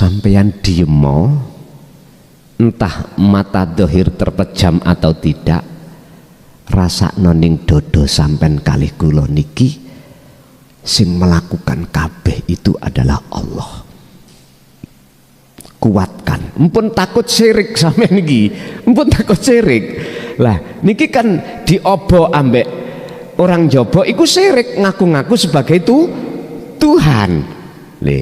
sampeyan diemo, entah mata dohir terpejam atau tidak, rasa noning dodo sampean kalih kula niki sing melakukan kabeh itu adalah Allah. Kuatkan, empun takut syirik sampean niki, empun takut syirik. Lah niki kan diobo ambek orang Jawa iku syirik, ngaku-ngaku sebagai Tuhan. Le,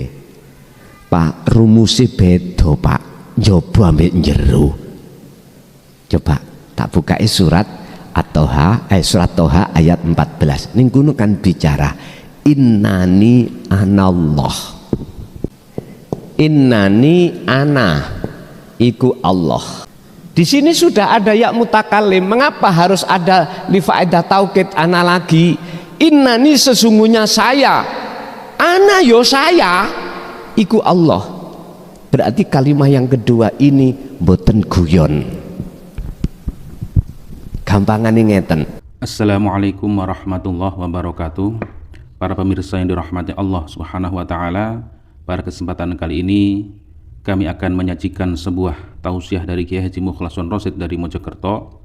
Pak, rumusnya beda Pak, Jawa ambek jero. Coba tak bukai surat surat Toha ayat 14. Ning kono kan bicara innani anallah. Innani ana iku Allah. Di sini sudah ada ya mutakalim. Mengapa harus ada li faedah taukid ana lagi? Innani sesungguhnya saya. Ana yo saya iku Allah. Berarti kalimat yang kedua ini boten guyon. Gampangane ngeten. Assalamualaikum warahmatullahi wabarakatuh. Para pemirsa yang dirahmati Allah Subhanahu wa taala, pada kesempatan kali ini kami akan menyajikan sebuah tausiah dari Kiai Haji Mukhlason Rosyid dari Mojokerto.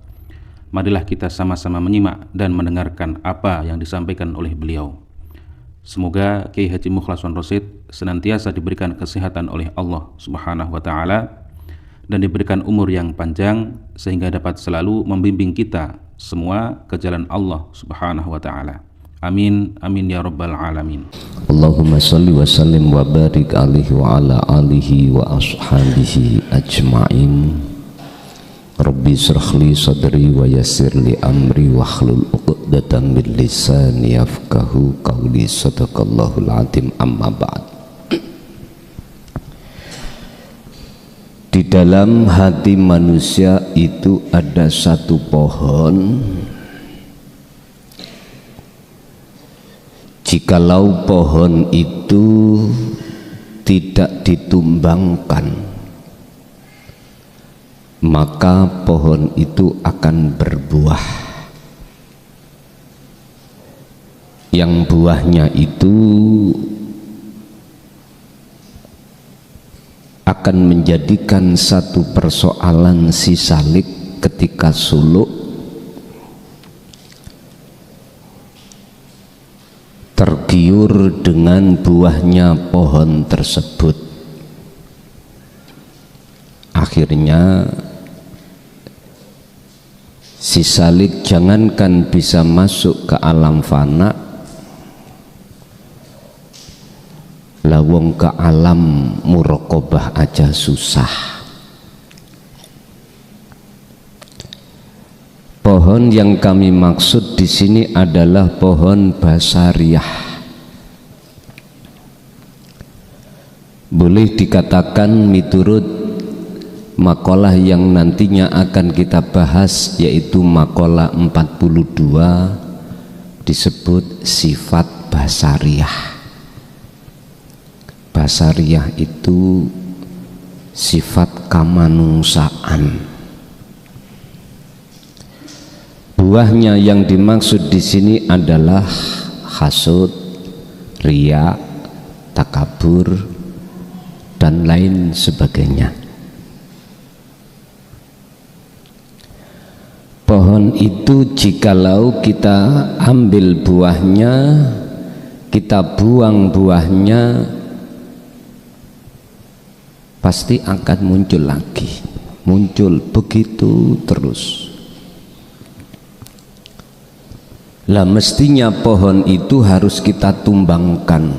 Marilah kita sama-sama menyimak dan mendengarkan apa yang disampaikan oleh beliau. Semoga Kiai Haji Mukhlason Rosyid senantiasa diberikan kesehatan oleh Allah Subhanahu wa taala dan diberikan umur yang panjang sehingga dapat selalu membimbing kita semua ke jalan Allah Subhanahu wa taala. Amin amin ya rabbal alamin. Allahumma salli wa sallim wa barik alaihi wa ala alihi wa ashabihi ajma'in. Rabbi shrah li sadri wa yassir li amri wa hlul 'uqdatam min lisani yafqahu qawli. Sadaqallahul azim. Amma ba'd. Di dalam hati manusia itu ada satu pohon. Jikalau pohon itu tidak ditumbangkan, maka pohon itu akan berbuah. Yang buahnya itu akan menjadikan satu persoalan si salik ketika suluk tergiur dengan buahnya pohon tersebut. Akhirnya si salik jangankan bisa masuk ke alam fana, lawong ke alam muraqabah aja susah. Pohon yang kami maksud di sini adalah pohon basariyah. Boleh dikatakan miturut makalah yang nantinya akan kita bahas, yaitu makalah 42, disebut sifat basariyah. Basariyah itu sifat kamanungsaan. Buahnya yang dimaksud di sini adalah hasud, riya, takabur, dan lain sebagainya. Pohon itu jikalau kita ambil buahnya, kita buang buahnya, pasti akan muncul lagi, muncul begitu terus. Lah mestinya pohon itu harus kita tumbangkan,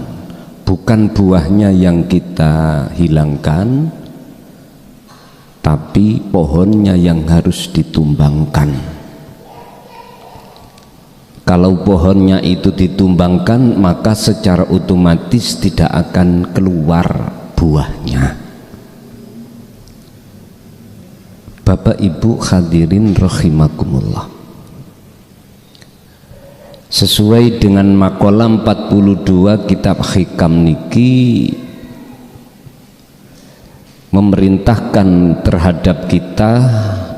bukan buahnya yang kita hilangkan, tapi pohonnya yang harus ditumbangkan. Kalau pohonnya itu ditumbangkan, maka secara otomatis tidak akan keluar buahnya. Bapak Ibu hadirin rahimakumullah, sesuai dengan makalah 42 kitab hikam niki memerintahkan terhadap kita,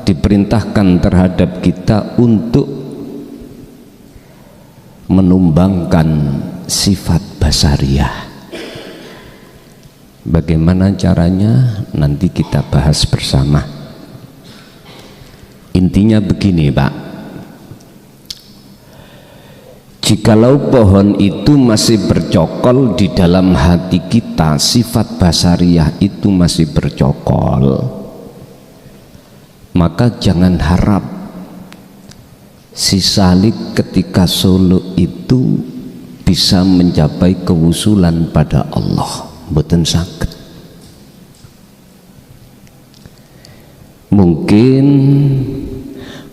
diperintahkan terhadap kita untuk menumbangkan sifat basariyah. Bagaimana caranya nanti kita bahas bersama. Intinya begini Pak, jikalau pohon itu masih bercokol di dalam hati kita, sifat basariyah itu masih bercokol, maka jangan harap si salik ketika suluk itu bisa mencapai kewusulan pada Allah. Mboten saged. Mungkin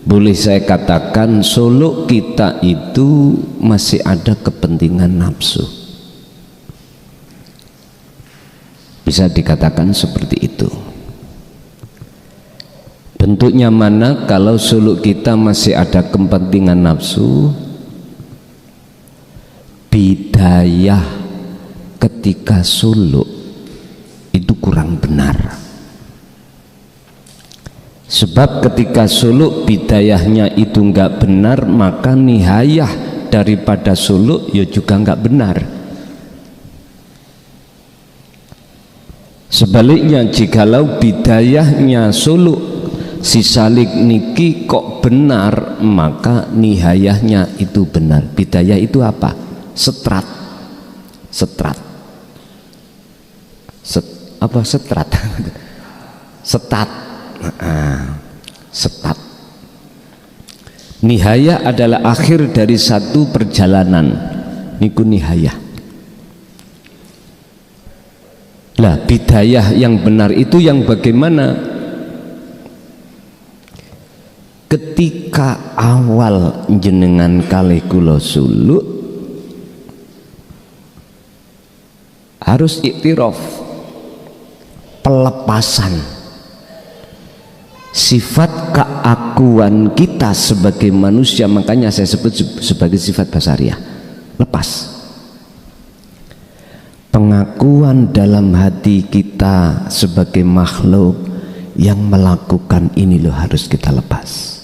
boleh saya katakan suluk kita itu masih ada kepentingan nafsu, bisa dikatakan seperti itu. Bentuknya mana? Kalau suluk kita masih ada kepentingan nafsu, bidayah ketika suluk itu kurang benar. Sebab ketika suluk bidayahnya itu enggak benar, maka nihayah daripada suluk ya juga enggak benar. Sebaliknya, jikalau bidayahnya suluk si salik niki kok benar, maka nihayahnya itu benar. Bidayah itu apa? Setrat. Setat. Nihaya adalah akhir dari satu perjalanan, niku nihaya. Lah bidayah yang benar itu yang bagaimana? Ketika awal jenengan kalih kula suluk harus iktiraf, pelepasan sifat keakuan kita sebagai manusia. Makanya saya sebut sebagai sifat basariyah, lepas. Pengakuan dalam hati kita sebagai makhluk yang melakukan ini loh harus kita lepas.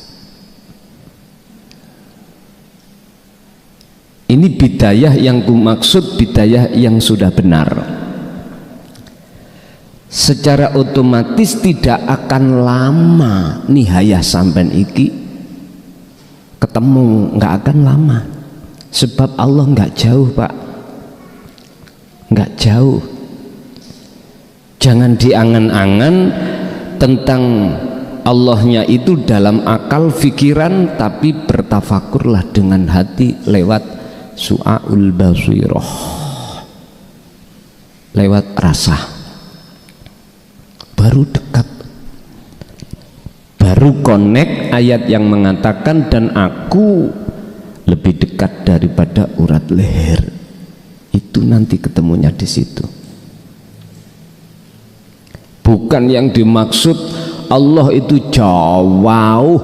Ini bidayah yang kumaksud, bidayah yang sudah benar. Secara otomatis tidak akan lama nihayah sampean iki ketemu, nggak akan lama. Sebab Allah nggak jauh Pak, nggak jauh. Jangan diangan-angan tentang Allahnya itu dalam akal fikiran, tapi bertafakurlah dengan hati lewat su'aul basirah, lewat rasa. Baru dekat, baru connect ayat yang mengatakan dan aku lebih dekat daripada urat leher. Itu nanti ketemunya di situ. Bukan yang dimaksud Allah itu jauh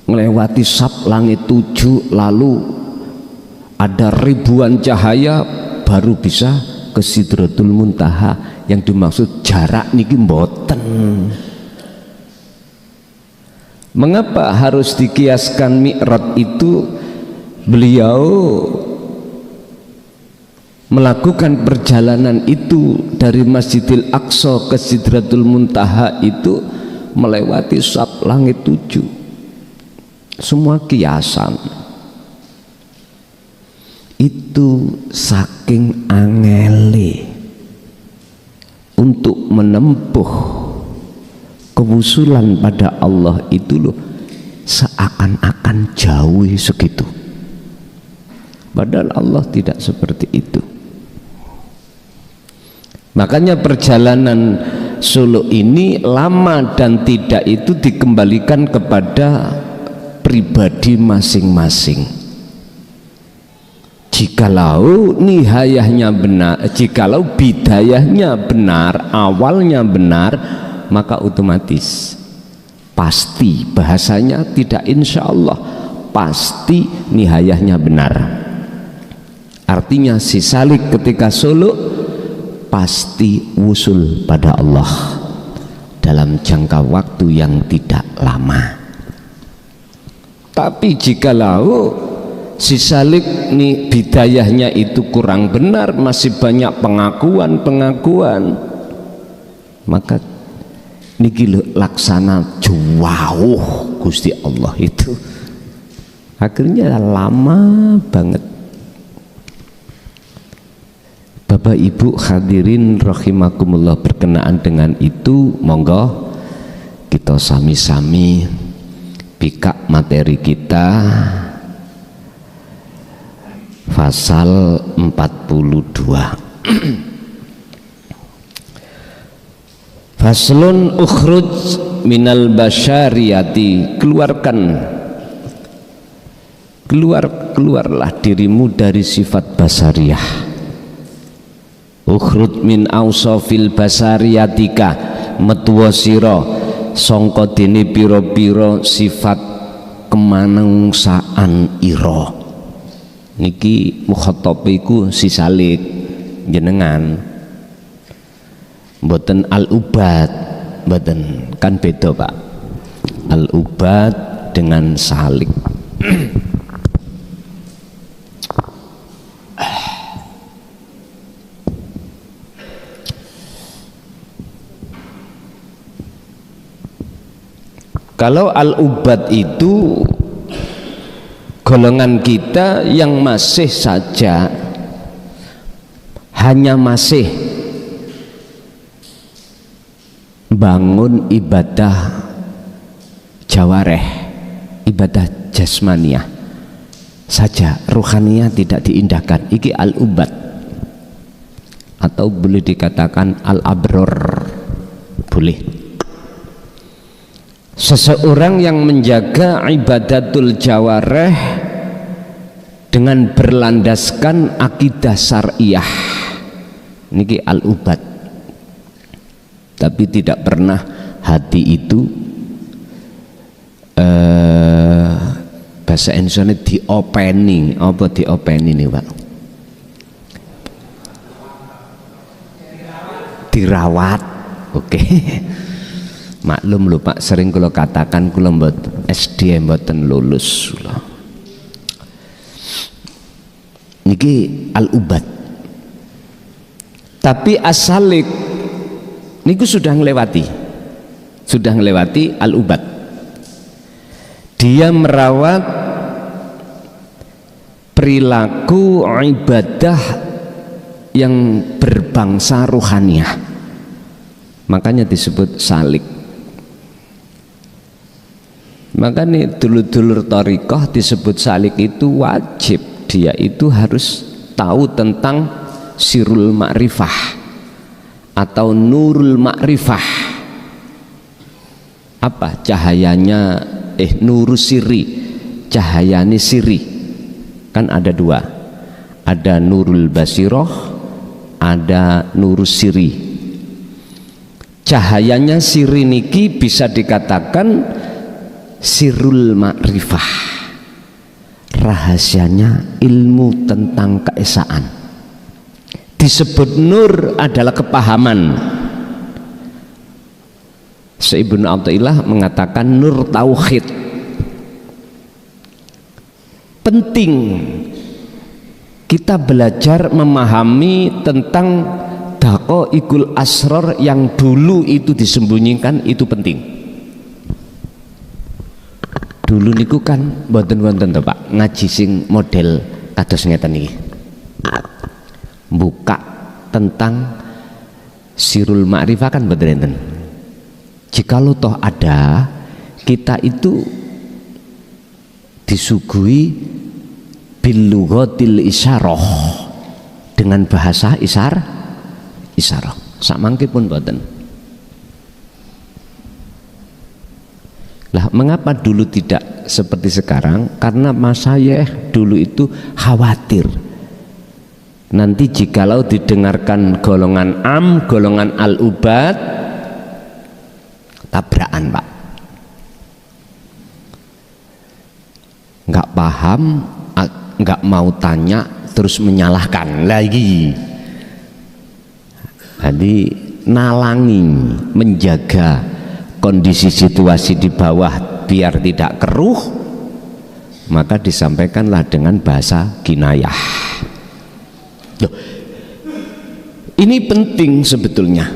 melewati sab langit 7, lalu ada ribuan cahaya baru bisa ke Sidratul Muntaha. Yang dimaksud jarak niki mboten. Mengapa harus dikiaskan Mi'raj itu? Beliau melakukan perjalanan itu dari Masjidil Aqsa ke Sidratul Muntaha itu melewati sab langit 7. Semua kiasan. Itu saking angele untuk menempuh kewusulan pada Allah itu loh, seakan-akan jauh segitu. Padahal Allah tidak seperti itu. Makanya perjalanan suluk ini lama dan tidak itu dikembalikan kepada pribadi masing-masing. Jikalau nihayahnya benar, jikalau bidayahnya benar, awalnya benar, maka otomatis pasti, bahasanya tidak insya Allah, pasti nihayahnya benar. Artinya si salik ketika suluk pasti wusul pada Allah dalam jangka waktu yang tidak lama. Tapi jikalau si Salik nih bidayahnya itu kurang benar, masih banyak pengakuan, maka niki laksana jauh Gusti Allah itu akhirnya lama banget. Bapak Ibu hadirin rahimakumullah, berkenaan dengan itu monggo kita sami-sami pika materi kita pasal 42. Faslun ukhruj minal basyariyati, keluarlah dirimu dari sifat basariyah. Ukhruj min ausofil basariyatika, metuwa sira sangka dene pira-pira sifat kemanungsaan ira. Niki mukhatab iku si Salik jenengan, mboten al-ubad, mboten, kan beda Pak, al-ubad dengan Salik. Kalau al-ubad itu golongan kita yang masih saja hanya masih bangun ibadah jawareh, ibadah jasmaniah saja, ruhaniyah tidak diindahkan. Iki al-ubad, atau boleh dikatakan al-abror, boleh. Seseorang yang menjaga ibadatul jawareh dengan berlandaskan akidah syariah, niki al-ubad. Tapi tidak pernah hati itu bahasa Indonesia diopeni, apa diopeni nih Pak? Dirawat, oke. Maklum lho Pak, sering kula katakan kula mbot SD mboten lulus kula. Niki al-ubad. Tapi as-Salik niku sudah ngelewati al-ubad. Dia merawat perilaku ibadah yang berbangsa ruhaniyah, makanya disebut Salik. Makanya dulur-dulur thariqah disebut Salik itu wajib dia itu harus tahu tentang sirul ma'rifah atau nurul ma'rifah. Apa cahayanya, nurus siri, cahayani siri, kan ada dua, ada nurul basiroh, ada nurus siri. Cahayanya siri niki bisa dikatakan sirul ma'rifah, rahasianya ilmu tentang keesaan. Disebut nur adalah kepahaman. Ibnu Athaillah mengatakan nur tauhid. Penting kita belajar memahami tentang daqaiqul asrar yang dulu itu disembunyikan, itu penting. Dulu niku kan wonten to Pak, ngaji sing model kados ngeten iki. Buka tentang sirul ma'rifah kan mboten enten. Jikalau toh ada, kita itu disuguhi bil lughatil isyarah, dengan bahasa isyarah. Samangke pun mboten. Lah mengapa dulu tidak seperti sekarang? Karena masyayikh dulu itu khawatir nanti jikalau didengarkan golongan golongan al-ubad, tabrakan Pak, nggak paham, nggak mau tanya, terus menyalahkan lagi. Jadi nalangi, menjaga kondisi situasi di bawah biar tidak keruh, maka disampaikanlah dengan bahasa kinayah. Loh, ini penting sebetulnya.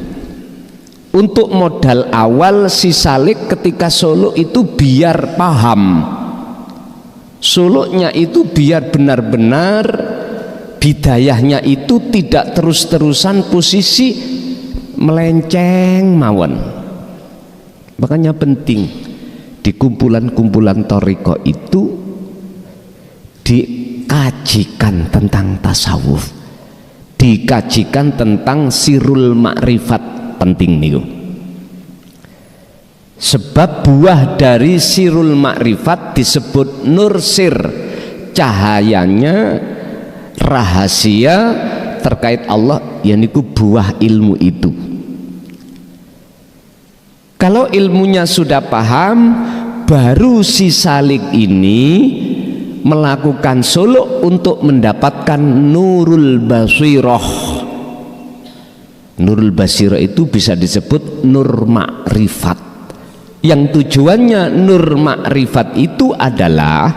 Untuk modal awal si Salik ketika suluk itu biar paham, suluknya itu biar benar-benar bidayahnya itu tidak terus-terusan posisi melenceng mawon. Makanya penting di kumpulan-kumpulan thariqah itu dikajikan tentang tasawuf, dikajikan tentang sirul makrifat, penting niku. Sebab buah dari sirul makrifat disebut nur sir, cahayanya rahasia terkait Allah, yaitu buah ilmu itu. Kalau ilmunya sudah paham, baru si Salik ini melakukan suluk untuk mendapatkan nurul basirah. Nurul basirah itu bisa disebut nur makrifat, yang tujuannya nur makrifat itu adalah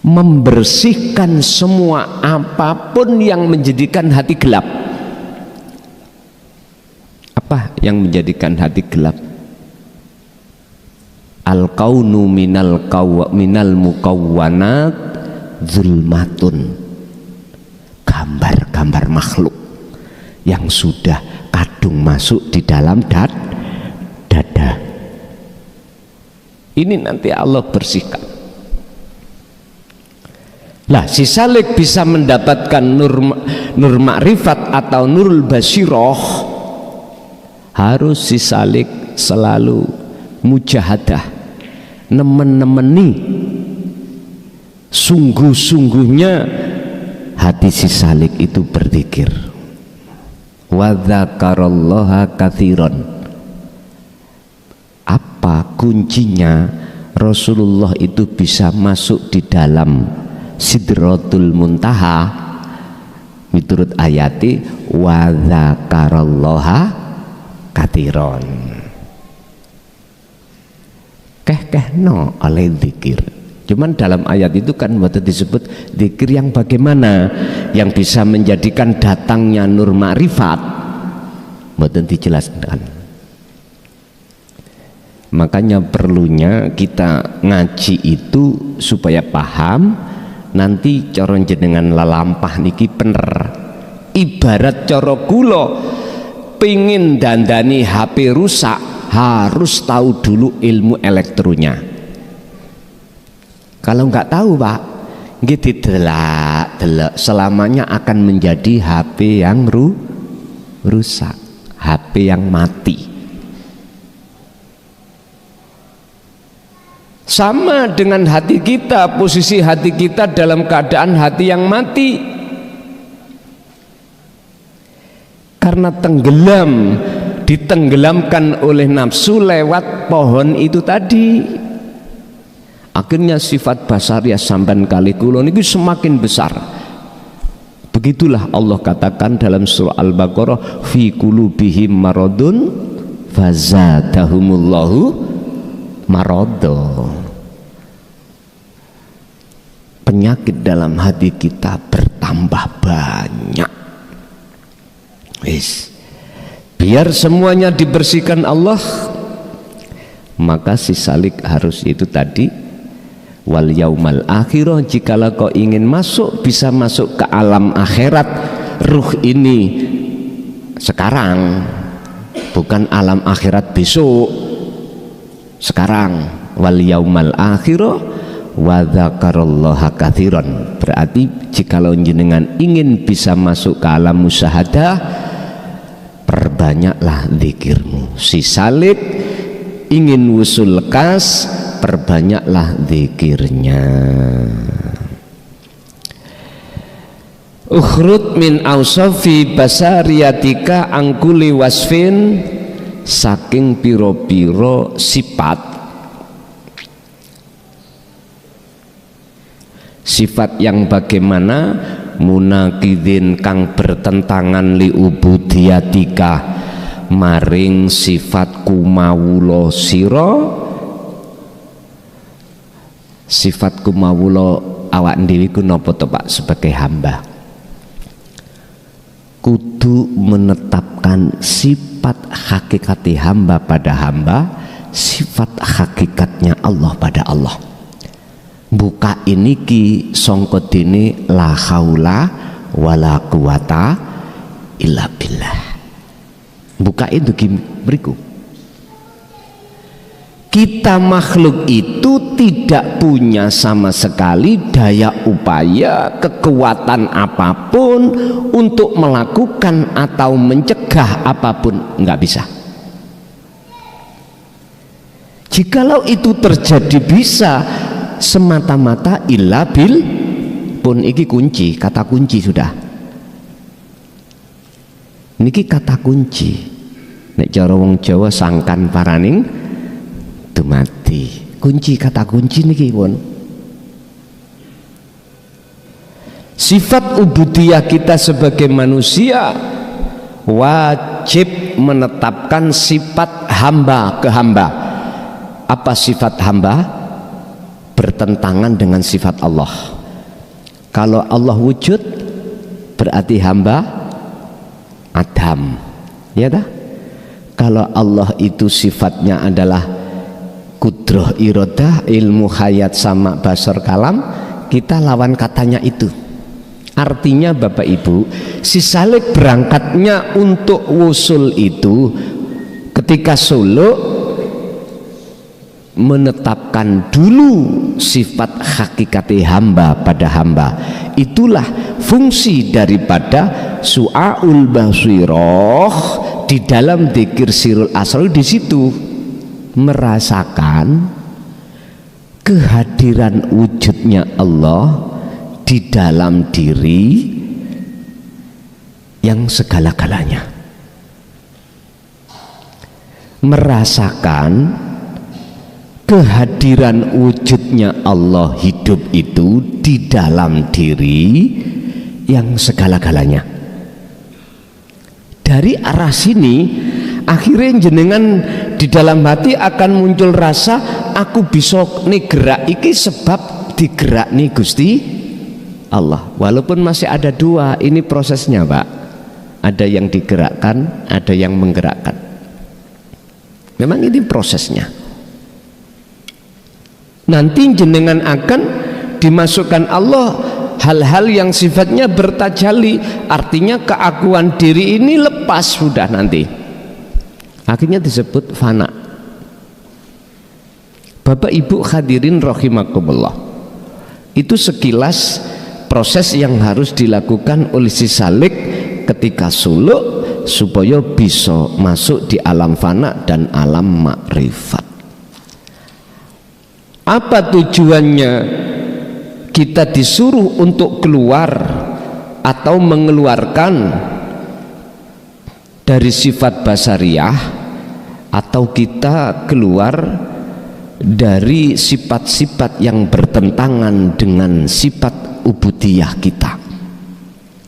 membersihkan semua apapun yang menjadikan hati gelap. Apa yang menjadikan hati gelap? Al-kaunu minal mukawwanat zulmatun, gambar-gambar makhluk yang sudah kadung masuk di dalam dada. Ini nanti Allah bersihkan. Lah si Salik bisa mendapatkan nur makrifat atau nurul basirah, harus si Salik selalu mujahadah, nemen-nemeni sungguh-sungguhnya hati si Salik itu berzikir. Wa dzakarallaha katsiran. Apa kuncinya Rasulullah itu bisa masuk di dalam Sidratul Muntaha? Menurut ayati wa dzakarallaha katsiran. No oleh zikir. Cuman dalam ayat itu kan waktu disebut zikir yang bagaimana, yang bisa menjadikan datangnya nur ma'rifat, waktu dijelaskan. Makanya perlunya kita ngaji itu supaya paham. Nanti coron jenengan lalampah niki bener. Ibarat coro kula pingin dandani HP rusak, harus tahu dulu ilmu elektronya. Kalau nggak tahu Pak, gitu delak selamanya akan menjadi HP yang rusak, HP yang mati. Sama dengan hati kita, posisi hati kita dalam keadaan hati yang mati karena tenggelam, ditenggelamkan oleh nafsu lewat pohon itu tadi. Akhirnya sifat basariah samban kali kulon itu semakin besar. Begitulah Allah katakan dalam surah Al-Baqarah, fi qulubihim maradun fazadahumullahu marado. Penyakit dalam hati kita bertambah banyak. Biar semuanya dibersihkan Allah, maka si Salik harus itu tadi, wal yaumal akhirah. Jikalau kau ingin masuk, bisa masuk ke alam akhirat, ruh ini sekarang, bukan alam akhirat besok, sekarang. Wal yaumal akhirah wa dzakarallaha katsiran. Berarti jikalau jenengan ingin bisa masuk ke alam musyahadah, perbanyaklah zikirmu. Si Salik ingin wusul lekas, perbanyaklah zikirnya. Ukhrut min ausafi basariyatika angkuli wasfin, saking piro-piro sifat yang bagaimana, munakidin kang bertentangan li ubudiyatika maring sifat kumawulo siro, Sifat kumawula awak dhewe ku napa to Pak sebagai hamba? Kudu menetapkan sifat hakikati hamba pada hamba, sifat hakikatnya Allah pada Allah. Buka ini ki sangka dene la haula wala quwata illa billah. Buka itu ki beriku. Kita makhluk itu tidak punya sama sekali daya upaya, kekuatan apapun untuk melakukan atau mencegah apapun, nggak bisa. Jikalau itu terjadi bisa semata-mata illa bil pun, iki kunci, kata kunci sudah. Niki kata kunci. Nek cara wong Jawa sangkan paraning mati. Kunci, kata kunci niki pun. Sifat ubudiyah kita sebagai manusia wajib menetapkan sifat hamba ke hamba. Apa sifat hamba? Bertentangan dengan sifat Allah. Kalau Allah wujud berarti hamba Adam, ya dah? Kalau Allah itu sifatnya adalah kudroh irodah, ilmu hayat sama basar kalam, kita lawan katanya itu. Artinya Bapak Ibu, si Salik berangkatnya untuk wusul itu ketika suluk menetapkan dulu sifat hakikati hamba pada hamba. Itulah fungsi daripada su'aul basiroh di dalam dzikir sirul asrar. Di situ merasakan kehadiran wujudnya Allah di dalam diri yang segala-galanya, merasakan kehadiran wujudnya Allah hidup itu di dalam diri yang segala-galanya. Dari arah sini akhirnya jenengan di dalam hati akan muncul rasa aku bisa nih gerak iki sebab digerak nih Gusti Allah. Walaupun masih ada dua, ini prosesnya Pak. Ada yang digerakkan, ada yang menggerakkan. Memang ini prosesnya. Nanti jenengan akan dimasukkan Allah hal-hal yang sifatnya bertajalli, artinya keakuan diri ini lepas sudah nanti. Akhirnya disebut fana. Bapak Ibu hadirin rahimakumullah. Itu sekilas proses yang harus dilakukan oleh si Salik ketika suluk supaya bisa masuk di alam fana dan alam makrifat. Apa tujuannya kita disuruh untuk keluar atau mengeluarkan dari sifat basariyah, atau kita keluar dari sifat-sifat yang bertentangan dengan sifat ubudiyah kita?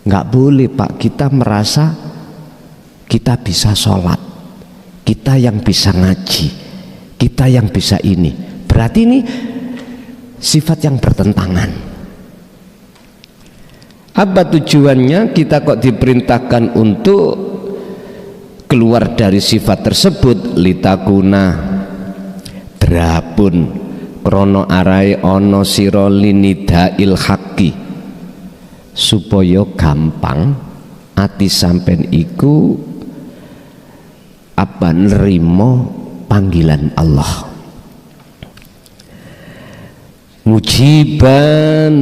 Nggak boleh Pak kita merasa kita bisa sholat, kita yang bisa ngaji, kita yang bisa ini, berarti ini sifat yang bertentangan. Apa tujuannya kita kok diperintahkan untuk keluar dari sifat tersebut? Litakuna drabun krono arai ono siro linidail haki, supaya gampang ati sampen iku apa nerimo panggilan Allah. Mujiban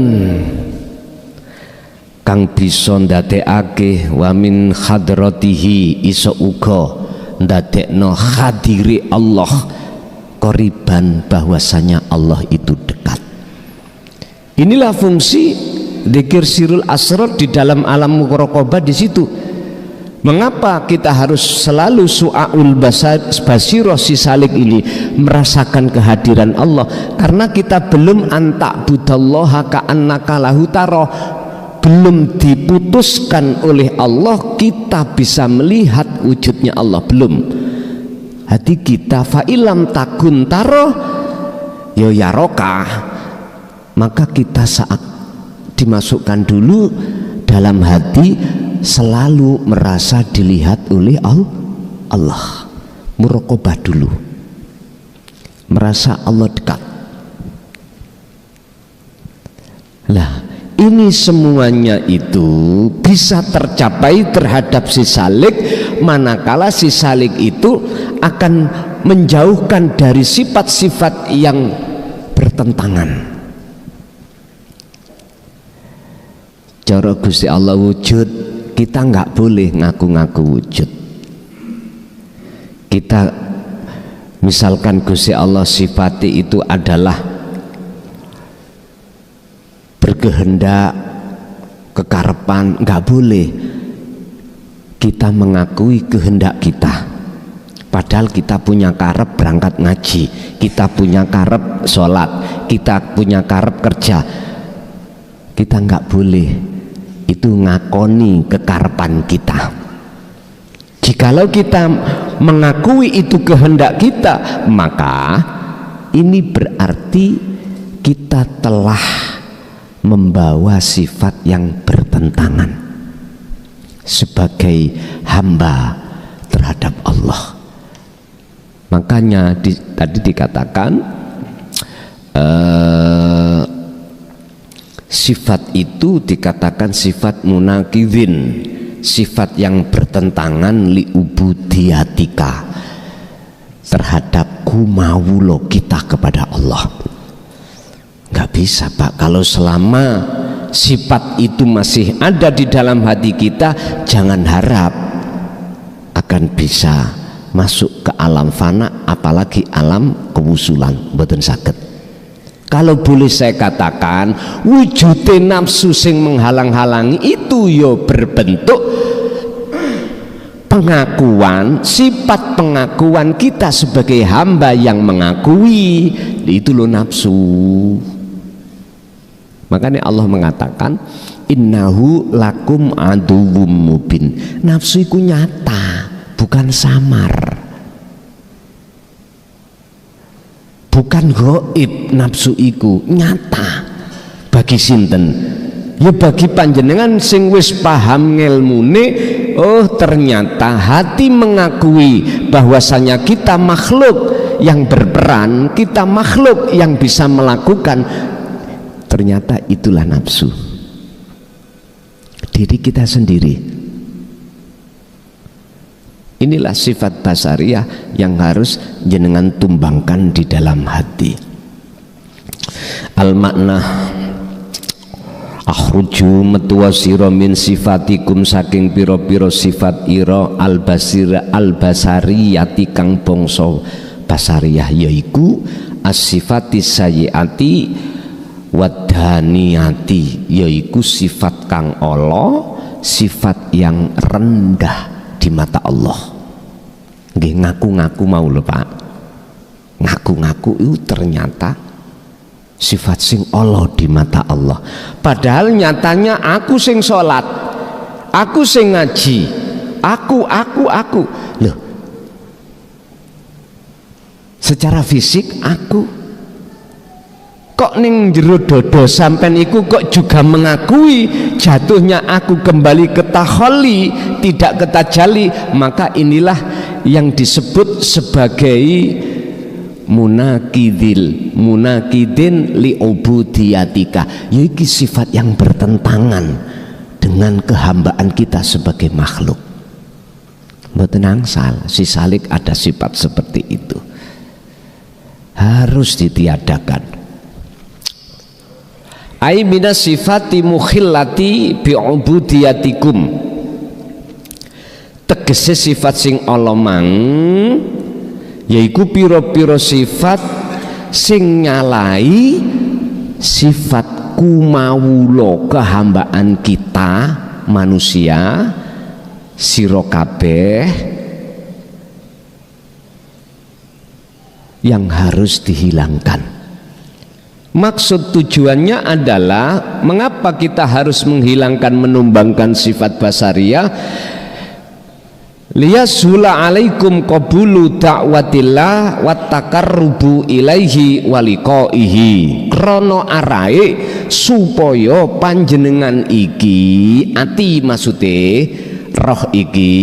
kang bisa ndadekake wa min hadratihi, iso uga ndadekno hadiri Allah, qoriban bahwasanya Allah itu dekat. Inilah fungsi dzikir sirul asrar di dalam alam muraqabah. Di situ mengapa kita harus selalu su'aul basirah si Salik ini merasakan kehadiran Allah, karena kita belum antak budallaha ka'annaka lahu tara, belum diputuskan oleh Allah kita bisa melihat wujudnya Allah, belum. Hati kita fa'ilam takun taro yo yaroka, maka kita saat dimasukkan dulu dalam hati selalu merasa dilihat oleh Allah. Muraqabah dulu, merasa Allah dekat. Lah, ini semuanya itu bisa tercapai terhadap si salik manakala si salik itu akan menjauhkan dari sifat-sifat yang bertentangan. Cara Gusti Allah wujud, kita nggak boleh ngaku-ngaku wujud. Kita misalkan Gusti Allah sifati itu adalah berkehendak, kekarepan, nggak boleh kita mengakui kehendak kita. Padahal kita punya karep berangkat ngaji, kita punya karep sholat, kita punya karep kerja. Kita nggak boleh itu ngakoni kekarepan kita. Jikalau kita mengakui itu kehendak kita, maka ini berarti kita telah membawa sifat yang bertentangan sebagai hamba terhadap Allah. Makanya tadi dikatakan sifat itu dikatakan sifat munakidin, sifat yang bertentangan li ubudiyatika, terhadap kumawulo kita kepada Allah. Nggak bisa Pak, kalau selama sifat itu masih ada di dalam hati kita, jangan harap akan bisa masuk ke alam fana, apalagi alam kewusulan. Mboten saged. Kalau boleh saya katakan, wujudnya nafsu sing menghalang-halangi itu yo berbentuk pengakuan, sifat pengakuan kita sebagai hamba yang mengakui, itu loh nafsu. Makanya Allah mengatakan innahu lakum aduwwum mubin. Nafsu itu nyata, bukan samar, bukan gaib. Nafsu iku nyata bagi sinten? Ya bagi panjenengan sing wis paham ngelmune. Oh, ternyata hati mengakui bahwasanya kita makhluk yang berperan, kita makhluk yang bisa melakukan. Ternyata itulah nafsu, diri kita sendiri. Inilah sifat basariyah yang harus jenengan tumbangkan di dalam hati. Al makna akhruju metuwa sira min sifatikum saking pira-pira sifat ira al basariyati kang bangsa basariyah, yaiku as-sifati sayyiati wadhaniyati, yaiku sifat kang ala, sifat yang rendah di mata Allah. Nggih, ngaku-ngaku mau lho Pak, ngaku-ngaku itu ternyata sifat sing Allah di mata Allah. Padahal nyatanya aku sing sholat, aku sing ngaji, aku loh, secara fisik aku. Kok ning jero dodo sampean iku kok juga mengakui jatuhnya aku kembali ke taholli, tidak ke tajali. Maka inilah yang disebut sebagai munakidin li ubudiyatika, yaitu sifat yang bertentangan dengan kehambaan kita sebagai makhluk. Mboten angsal, si salik ada sifat seperti itu, harus ditiadakan. Ai minas sifati mukhillati bi'ubudiyatikum, tegese sifat sing ala mang yaiku pira-pira sifat sing nyalai sifat kumawula kehambaan kita manusia sira kabeh, yang harus dihilangkan. Maksud tujuannya adalah mengapa kita harus menghilangkan, menumbangkan sifat basariyah? liyasula alaikum qabulu da'watillah wattakarrubu ilaihi waliqaihi, krono arae supaya panjenengan iki ati maksude roh iki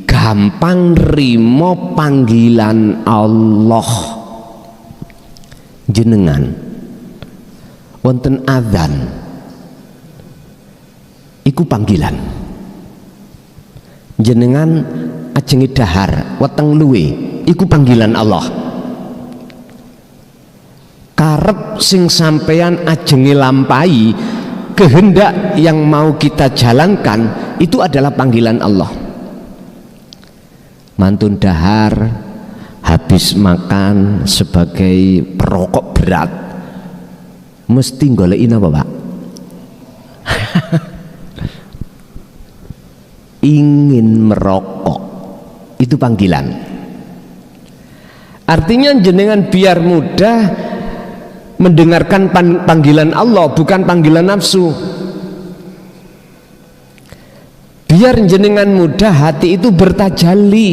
gampang rimo panggilan Allah. Jenengan wonten adzan iku panggilan, jenengan ajengi dahar weteng luwe iku panggilan Allah. Karep sing sampeyan ajengi lampai, kehendak yang mau kita jalankan itu adalah panggilan Allah. Mantun dahar habis makan sebagai perokok berat mesti golekin apa Pak? Ingin merokok, itu panggilan. Artinya jenengan biar mudah mendengarkan panggilan Allah, bukan panggilan nafsu. Biar jenengan mudah hati itu bertajalli,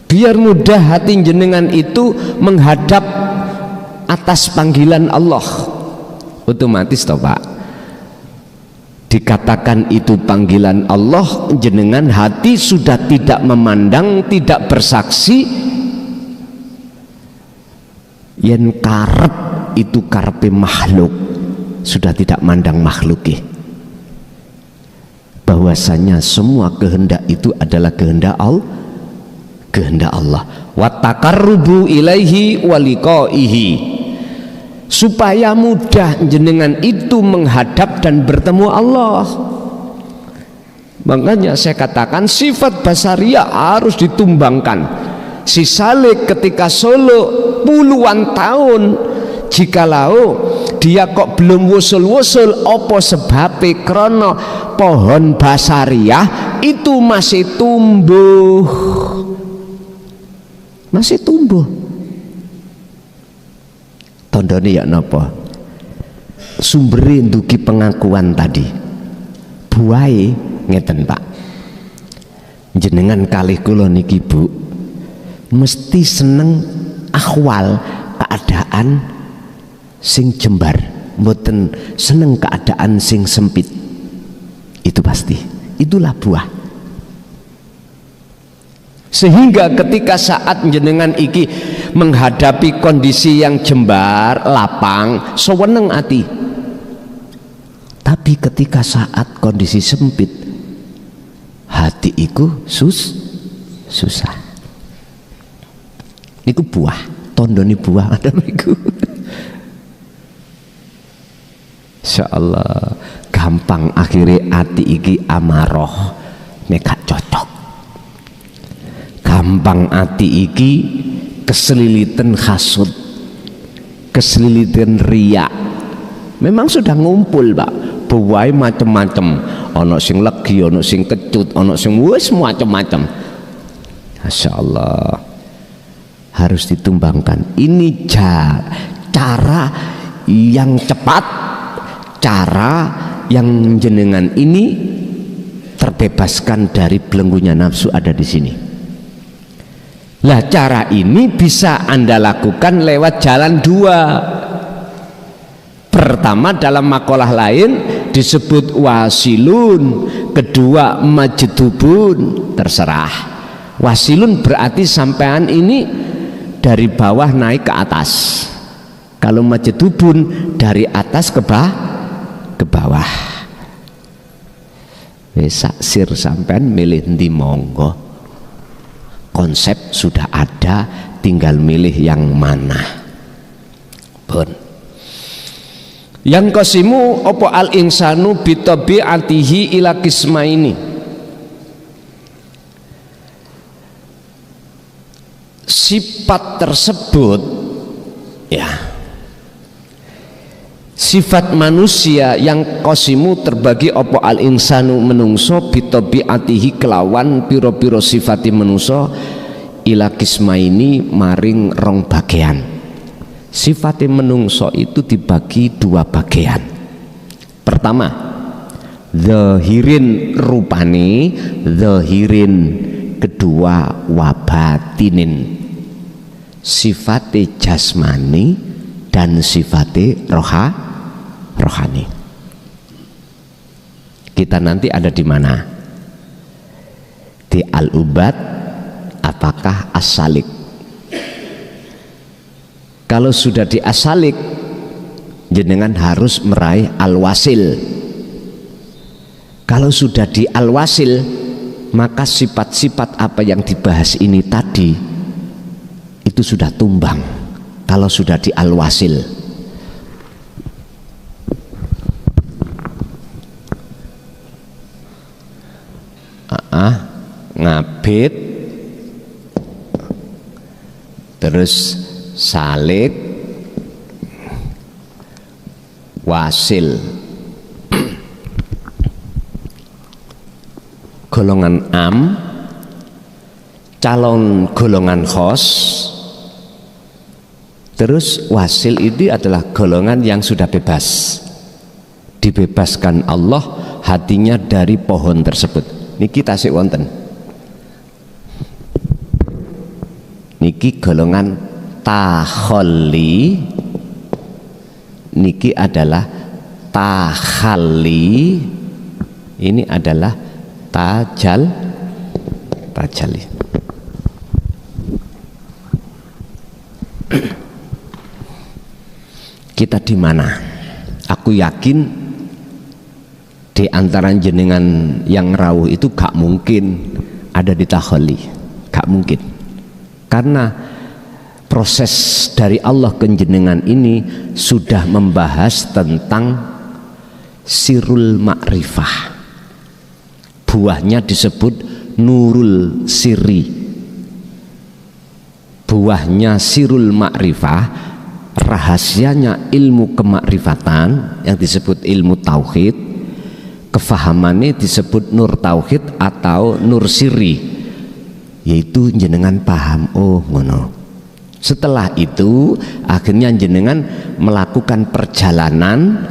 biar mudah hati jenengan itu menghadap atas panggilan Allah. Otomatis toh Pak, dikatakan itu panggilan Allah, jenengan hati sudah tidak memandang, tidak bersaksi yen karep itu karepe makhluk, sudah tidak mandang makhluk bahwasanya semua kehendak itu adalah kehendak Allah, kehendak Allah. Wattakarrubu ilaihi waliqaihi, supaya mudah jenengan itu menghadap dan bertemu Allah. Makanya saya katakan sifat basariyah harus ditumbangkan. Si Saleh ketika Solo puluhan tahun, jikalau dia kok belum wusul-wusul, apa sebabnya? Krono pohon basariyah itu masih tumbuh, masih tumbuh. Tondone ya napa? Sumbere ndugi pengakuan tadi. Buahe ngeten Pak. Jenengan kalih kula niki Bu, mesti seneng ahwal keadaan sing jembar, mboten seneng keadaan sing sempit. Itu pasti. Itulah buah. Sehingga ketika saat jenengan iki menghadapi kondisi yang jembar, lapang, seweneng ati. Tapi ketika saat kondisi sempit, hati iku susah. Iku buah, tondoni buah ada iku. Insyaallah gampang akhirnya hati iki amaroh nek cocok. Gampang hati iki keselilitan hasud, keselilitan riya. Memang sudah ngumpul Pak, buai macem-macem, ono sing legi, ono sing kecut, ono sing wis macem-macem. Masya Allah, harus ditumbangkan. Ini cara yang cepat, cara yang jenengan ini terbebaskan dari belenggunya nafsu ada di sini. Lah cara ini bisa Anda lakukan lewat jalan dua. Pertama dalam makalah lain disebut wasilun, kedua majdubun, terserah. Wasilun berarti sampean ini dari bawah naik ke atas. Kalau majdubun dari atas ke bawah. Saksir sampean milih ndi monggo. Konsep sudah ada, tinggal milih yang mana. Pun. Yang kosimu opo al insanu bitabiatihi ila kismaini. Sifat tersebut ya, sifat manusia yang kosimu terbagi opo al insanu menungso bitabiatihi kelawan piro-piro sifati menungso ila kismaini maring rong bagian. Sifatnya menungso itu dibagi dua bagian. Pertama, zahirin rupani, zahirin kedua wabatinin, sifate jasmani dan sifate rohani. Kita nanti ada di mana? Di al-ubad apakah as-salik? Kalau sudah di as-salik, jenengan harus meraih al-wasil. Kalau sudah di al-wasil, maka sifat-sifat apa yang dibahas ini tadi itu sudah tumbang. Kalau sudah di al-wasil, ngabit, terus salik, wasil, golongan am, calon golongan khos, terus wasil ini adalah golongan yang sudah bebas, dibebaskan Allah hatinya dari pohon tersebut. Niki tasik wonten, niki golongan takhalli, niki adalah takhalli, ini adalah tajalli. Kita di mana? Aku yakin di antara jenengan yang rawuh itu gak mungkin ada di takhalli, gak mungkin, karena proses dari Allah ke jenengan ini sudah membahas tentang sirul ma'rifah. Buahnya disebut nurul siri. Buahnya sirul ma'rifah, rahasianya ilmu kemakrifatan yang disebut ilmu tauhid. Kefahamannya disebut nur tauhid atau nur siri, yaitu jenengan paham, oh ngono. Setelah itu akhirnya jenengan melakukan perjalanan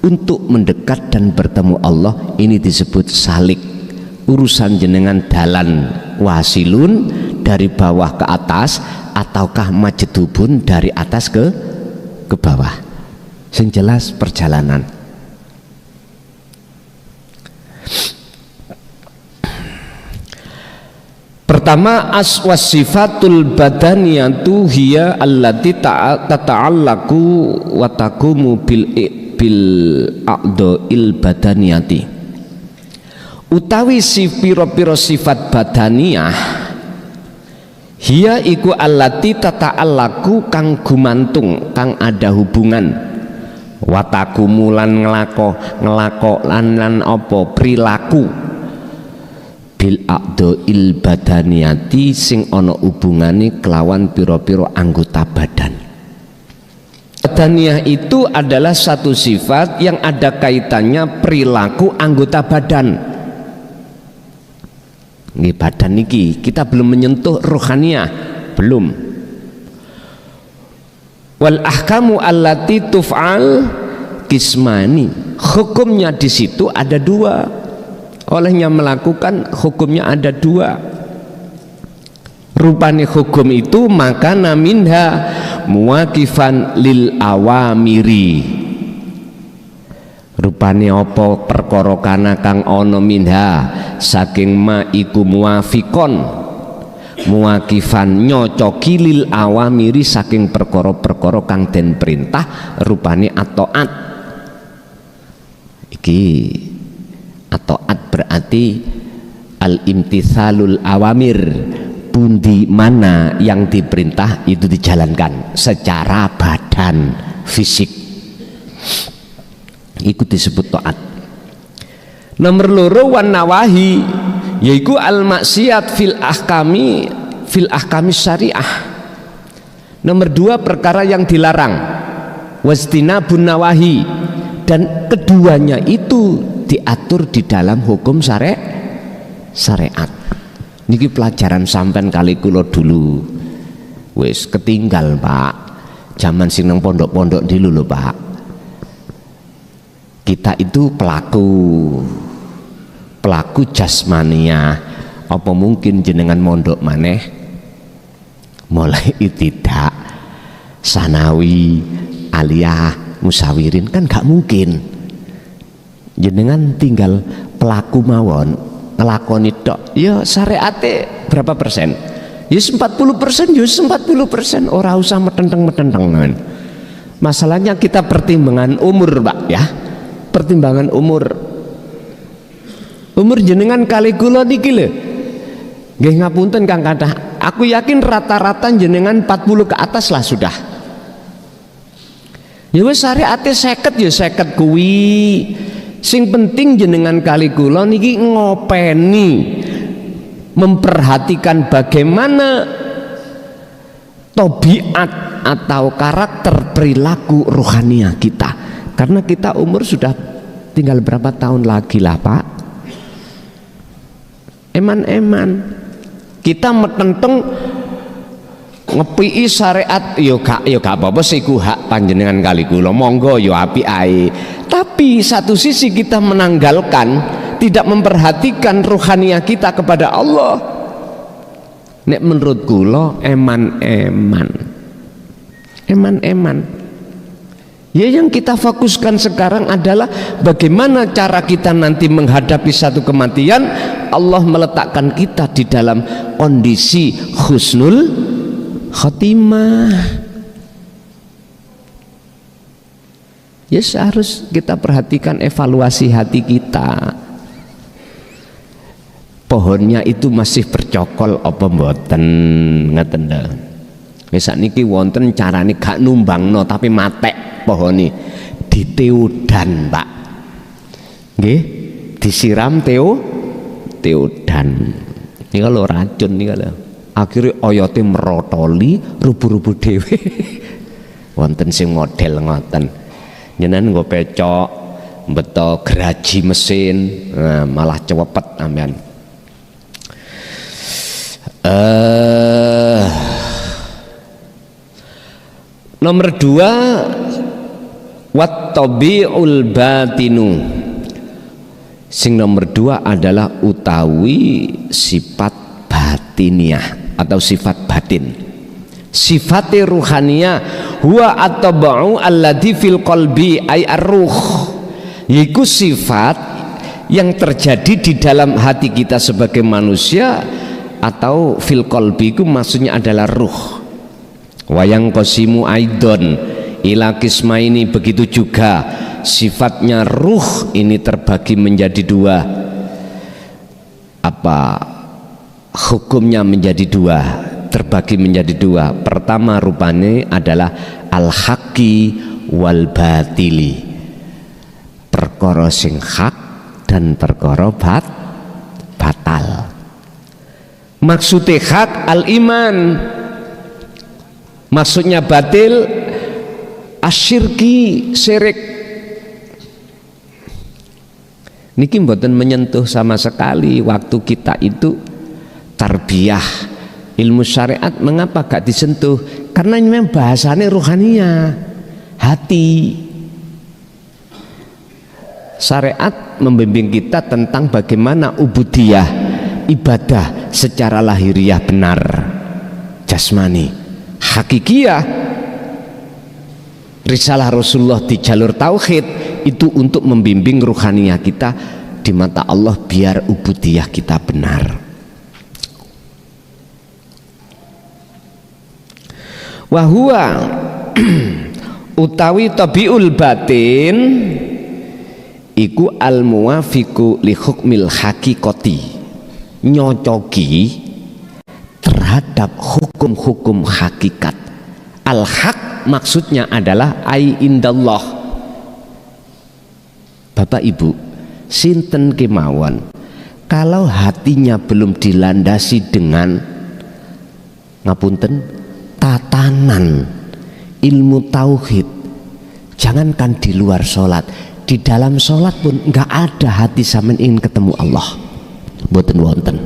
untuk mendekat dan bertemu Allah. Ini disebut salik. Urusan jenengan dalan wasilun dari bawah ke atas ataukah majdubun dari atas ke bawah. Sing jelas perjalanan. Pertama, aswasifatul badaniyatu hiya allati tata'allaku wa taqumu bil a'dha'il badaniyati. Utawi si pira-pira sifat badaniyah hiya iku allati tata'allaku kang gumantung, kang ada hubungan, wa taqumu lan ngelako lan apa perilaku bil a'dha'il badaniyati sing ana hubungane kelawan pira-pira anggota badan. Badaniyah itu adalah satu sifat yang ada kaitannya perilaku anggota badan. Ini badan niki kita belum menyentuh rohaniyah, belum. Wal ahkamu allati tuf'al kismani, hukumnya di situ ada dua. Olehnya melakukan hukumnya ada dua. Rupanya hukum itu makana minha muwakifan lil awamiri. Rupanya apa perkara kana kang ana minha saking ma iku muwafikon, muwakifan nyocoki lil awamiri saking perkara-perkara kang den perintah. Rupanya ataat. Iki ataat berarti al-imtithalul awamir, pundi mana yang diperintah itu dijalankan secara badan fisik, itu disebut taat. Nomor loro wan nawahi yaiku al maksiat fil ahkami syariah. Nomor dua perkara yang dilarang, wastinabun nawahi, dan keduanya itu diatur di dalam hukum syariat. Niki pelajaran sampean kali kula dulu wis ketinggal Pak, zaman sing nang pondok-pondok dulu lho Pak. Kita itu pelaku jasmania. Apa mungkin jenengan mondok maneh mulai itidak, sanawi, aliyah, musawirin, kan gak mungkin. Jenengan tinggal pelaku mawon, ngelakoni tok. Ya syariate berapa persen? Ya 40%, ya 40%. Ora usah metenteng-metenteng. Masalahnya kita pertimbangan umur, Pak, ya. Pertimbangan umur jenengan kali kula niki lho. Nggih ngapunten Kang kathah. Aku yakin rata-rata jenengan 40 ke atas lah sudah. Ya wis syariate 50 ya 50 kuwi. Sing penting jenengan kali kula niki ngopeni, memperhatikan bagaimana tabiat atau karakter perilaku rohania kita. Karena kita umur sudah tinggal berapa tahun lagi lah, Pak. Eman-eman kita metenteng ngepii syariat yo gak apa-apa siku hak panjenengan kali kula, monggo yo api ae. Tapi satu sisi kita menanggalkan, tidak memperhatikan rohania kita kepada Allah. Nek menurut kula eman-eman. Ya yang kita fokuskan sekarang adalah bagaimana cara kita nanti menghadapi satu kematian. Allah meletakkan kita di dalam kondisi husnul khotimah. Ya harus kita perhatikan evaluasi hati kita. Pohonnya itu masih bercokol apa mboten, ngeten lho. Wis sakniki wonten carane gak numbangno tapi matek pohoni, diteudan, Pak. Nggih, disiram teudan. Ini kalau racun nih kalau akhirnya oyote merotoli, rubu-rubu dewe. Wonten sing model ngoten. Jenengan nggo pecok, beto geraji mesin, nah, malah cepet ambean. Nomor 2, wat tabi'ul batinu. Sing nomor 2 adalah utawi sifat batiniah atau sifat batin. Sifat ruhaniyah huwa at-tab'u alladhi fil qalbi ay ar-ruh. Yaitu sifat yang terjadi di dalam hati kita sebagai manusia, atau fil qalbi itu maksudnya adalah ruh. Wayang qasimu aidon ila qismaini, begitu juga sifatnya ruh ini terbagi menjadi 2. Apa hukumnya menjadi 2? Terbagi menjadi 2. Pertama rupanya adalah al-haqqi wal batili, perkara sing hak dan perkara batal. Maksudnya hak al-iman, maksudnya batil asyirki, syirik. Niki mboten menyentuh sama sekali waktu kita itu tarbiyah ilmu syariat. Mengapa gak disentuh? Karena ini memang bahasanya ruhania, hati. Syariat membimbing kita tentang bagaimana ubudiyah, ibadah secara lahiriah benar, jasmani, hakikiyah. Risalah Rasulullah di jalur tauhid itu untuk membimbing ruhania kita di mata Allah biar ubudiyah kita benar. Wahua utawi tabiul batin iku al muwafiqu li hukmil haqiqati, nyocoki terhadap hukum-hukum hakikat. Al haq maksudnya adalah ai indallah. Bapak Ibu, sinten kemawon kalau hatinya belum dilandasi dengan ngapunten tatanan ilmu tauhid, jangankan di luar sholat, di dalam sholat pun nggak ada hati sampean ingin ketemu Allah, mboten wonten.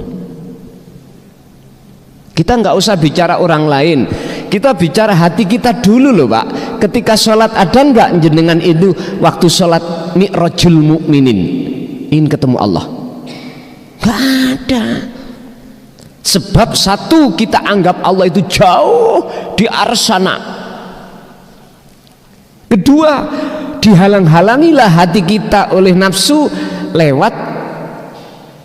Kita nggak usah bicara orang lain, kita bicara hati kita dulu loh, Pak. Ketika sholat ada nggak jenengan itu waktu sholat sholat mi'rajul mukminin, ingin ketemu Allah? Gak ada. Sebab satu, kita anggap Allah itu jauh di arsy sana. Kedua, dihalang-halangilah hati kita oleh nafsu lewat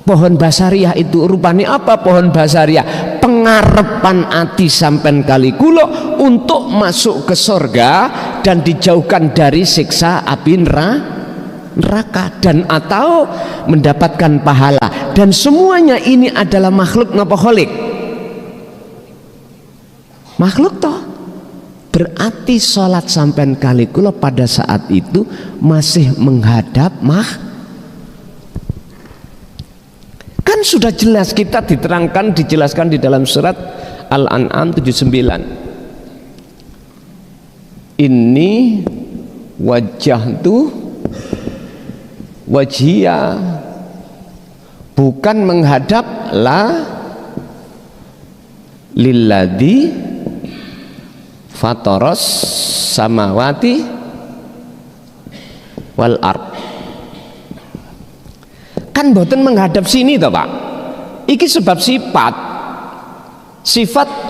pohon basariah itu. Rupanya apa pohon basariah? Pengarepan ati sampen kali kulo untuk masuk ke surga dan dijauhkan dari siksa api neraka, dan atau mendapatkan pahala. Dan semuanya ini adalah makhluk napa kholik? Makhluk toh. Berarti sholat sampean kali kula pada saat itu masih menghadap kan sudah jelas, kita diterangkan, dijelaskan di dalam surat Al-An'am 79. Ini wajjahtu wajhiya, bukan menghadap la lilladzi fataras samawati wal ard. Kan boten menghadap sini toh Pak. Iki sebab sifat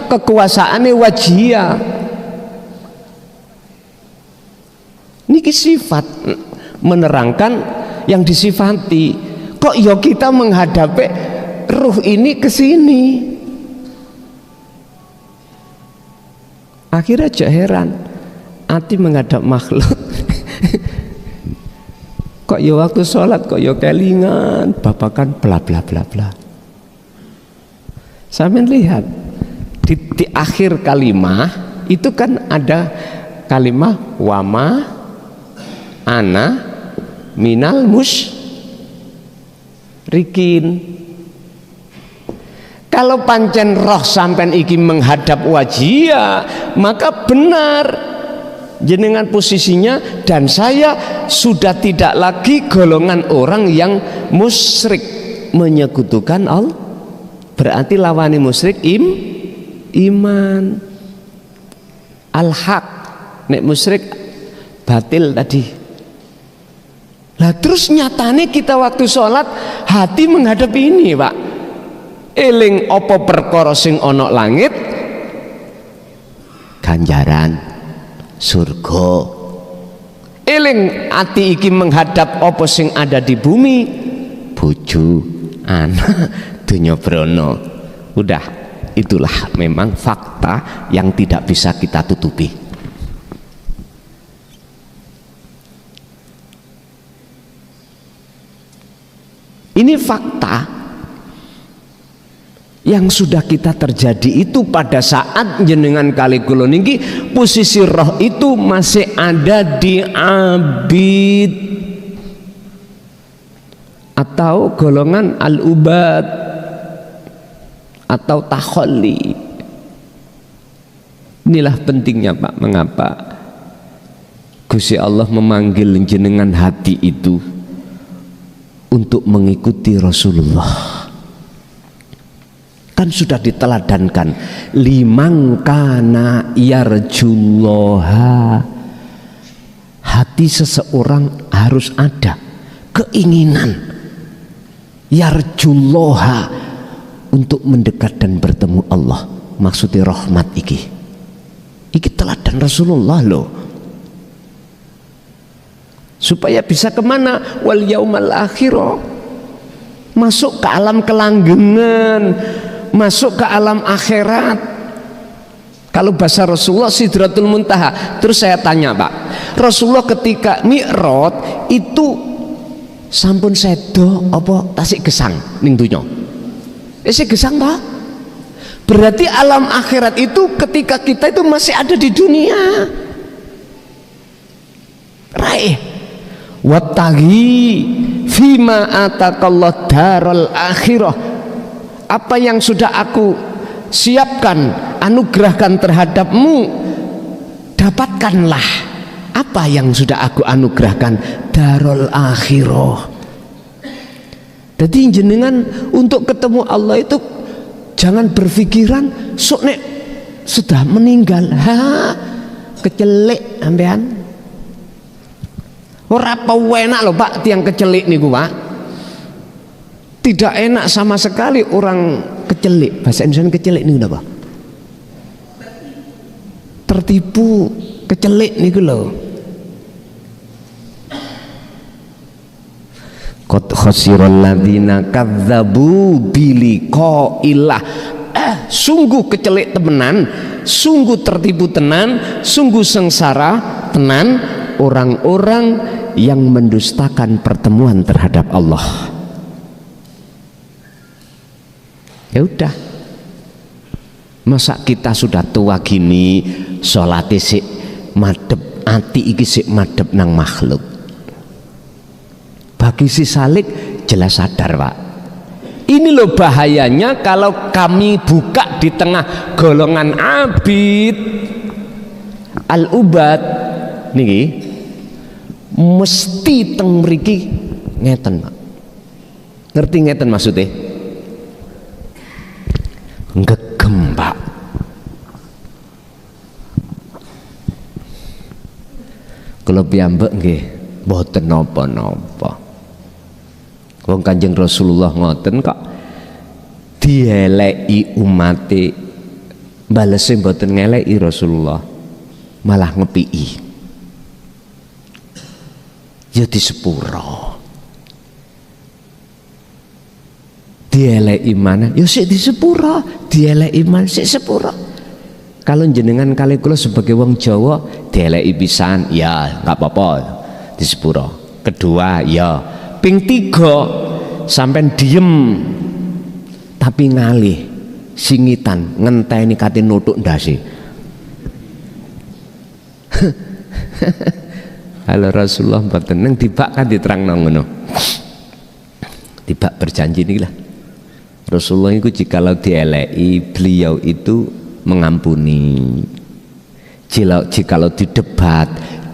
kekuasaane wajhiya. Niki sifat menerangkan yang disifati. Kok ya kita menghadapi ruh ini ke sini? Akhirnya aja heran, hati menghadap makhluk. Kok ya waktu sholat kok ya kelingan babakan bla bla bla bla. Sampeyan lihat di akhir kalimah itu kan ada kalimah wama ana minal musyrikin. Kalau pancen roh sampean iki menghadap wajhiya, maka benar jenengan posisinya, dan saya sudah tidak lagi golongan orang yang musyrik, menyekutukan Allah. Berarti lawani musyrik iman. Al-haq, nek musyrik batil tadi. Lah terus nyatane kita waktu sholat hati menghadap ini Pak. Eling opo perkara sing ana langit, ganjaran surga. Eling ati iki menghadap opo sing ada di bumi, bojo, anak, dunya brana. Udah, itulah memang fakta yang tidak bisa kita tutupi. Ini fakta yang sudah kita terjadi itu pada saat jenengan kali kula niki posisi roh itu masih ada di abid atau golongan al-ubad atau takhalli. Inilah pentingnya Pak, mengapa Gusti Allah memanggil jenengan hati itu untuk mengikuti Rasulullah. Kan sudah diteladankan, limang kana yarjullaha. Hati seseorang harus ada keinginan yarjullaha untuk mendekat dan bertemu Allah. Maksudnya rahmat iki teladan Rasulullah loh, supaya bisa kemana? Wal yaumal akhirah, masuk ke alam kelanggengan, masuk ke alam akhirat. Kalau bahasa Rasulullah Sidratul Muntaha. Terus saya tanya Pak, Rasulullah ketika Mi'raj itu sampun sedo apa tasik gesang ning donya? Tasik gesang Pak. Berarti alam akhirat itu ketika kita itu masih ada di dunia. Raih wattaqi fima atakallah daral akhirah. Apa yang sudah aku siapkan, anugerahkan terhadapmu, dapatkanlah apa yang sudah aku anugerahkan, darul akhirah. Jadi jenengan untuk ketemu Allah itu jangan berpikiran sok nek sudah meninggal, kecelek ambean. Ora enak loh Pak tiang kecelik niku Pak. Tidak enak sama sekali orang kecelik. Bahasa Indonesia kecelik niku napa? Tertipu, kecelik niku lho. Qad khasiral ladzina kadzdzabu biliqa'illah. Sungguh kecelik temenan, sungguh tertipu tenan, sungguh sengsara tenan orang-orang yang mendustakan pertemuan terhadap Allah. Ya udah, masa kita sudah tua gini sholat sik madhep, ati iki sik madhep nang makhluk. Bagi si salik jelas sadar Pak. Ini loh bahayanya kalau kami buka di tengah golongan abid al-ubad niki mesti teng mriki ngeten Pak. Ngerti ngeten maksudnya? Ngegem Pak. Kalau piyambak nggih mboten napa-napa. Wong Kanjeng Rasulullah ngoten kok dieleki umate, balese mboten ngeleki Rasulullah, malah ngepiki. Ya di sepuro. Dieleki mana? Ya sik di sepuro, dieleki mana sik sepuro. Kalau jenengan kali kula sebagai wong Jawa dieleki pisan, ya enggak apa-apa di sepuro. Kedua, ya ping 3 sampean diem tapi ngalih singitan ngenteni kate nutuk ndase. Halo Rasulullah mboten nang tibak kan diterangno ngono. Tibak berjanji niki lah. Rasulullah itu jikalau dieleki beliau itu mengampuni. Jikalau didebat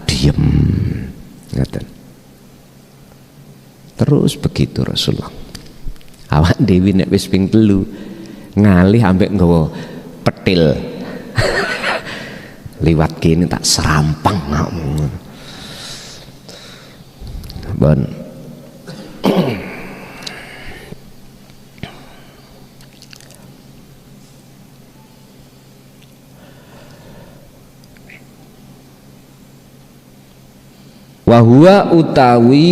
diem. Ngoten. Terus begitu Rasulullah. Awak dewi nek wis ping 3 ngalih ambek nggawa petil. Liwat kene tak serampang makmu. Bon. Wahwa utawi